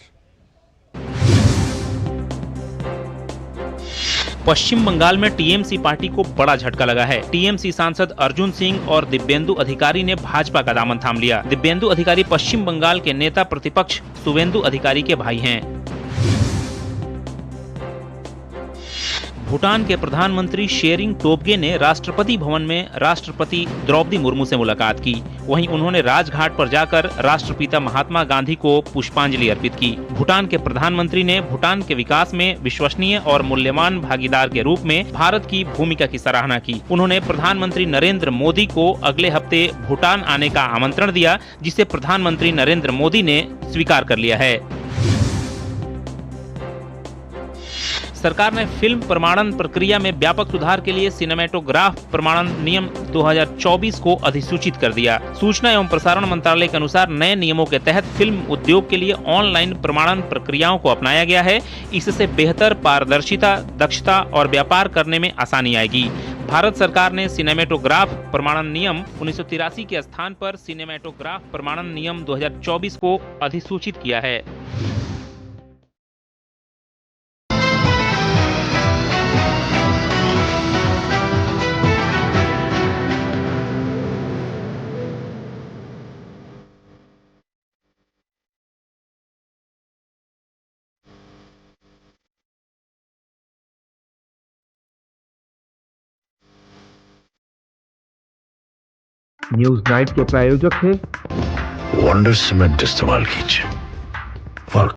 पश्चिम बंगाल में टीएमसी पार्टी को बड़ा झटका लगा है। टीएमसी सांसद अर्जुन सिंह और दिव्येंदु अधिकारी ने भाजपा का दामन थाम लिया। दिव्येंदु अधिकारी पश्चिम बंगाल के नेता प्रतिपक्ष शुवेंदु अधिकारी के भाई हैं। भूटान के प्रधानमंत्री शेरिंग टोब्गे ने राष्ट्रपति भवन में राष्ट्रपति द्रौपदी मुर्मू से मुलाकात की। वहीं उन्होंने राजघाट पर जाकर राष्ट्रपिता महात्मा गांधी को पुष्पांजलि अर्पित की। भूटान के प्रधानमंत्री ने भूटान के विकास में विश्वसनीय और मूल्यवान भागीदार के रूप में भारत की भूमिका की सराहना की। उन्होंने प्रधानमंत्री नरेंद्र मोदी को अगले हफ्ते भूटान आने का आमंत्रण दिया, जिसे प्रधानमंत्री नरेंद्र मोदी ने स्वीकार कर लिया है। सरकार ने फिल्म प्रमाणन प्रक्रिया में व्यापक सुधार के लिए सिनेमेटोग्राफ प्रमाणन नियम 2024 को अधिसूचित कर दिया। सूचना एवं प्रसारण मंत्रालय के अनुसार नए नियमों के तहत फिल्म उद्योग के लिए ऑनलाइन प्रमाणन प्रक्रियाओं को अपनाया गया है। इससे बेहतर पारदर्शिता, दक्षता और व्यापार करने में आसानी आएगी। भारत सरकार ने सिनेमेटोग्राफ प्रमाणन नियम 1983 के स्थान पर सिनेमेटोग्राफ प्रमाणन नियम 2024 को अधिसूचित किया है। न्यूज नाइट के प्रायोजक थे वंडर सीमेंट इस्तेमाल कीजिए।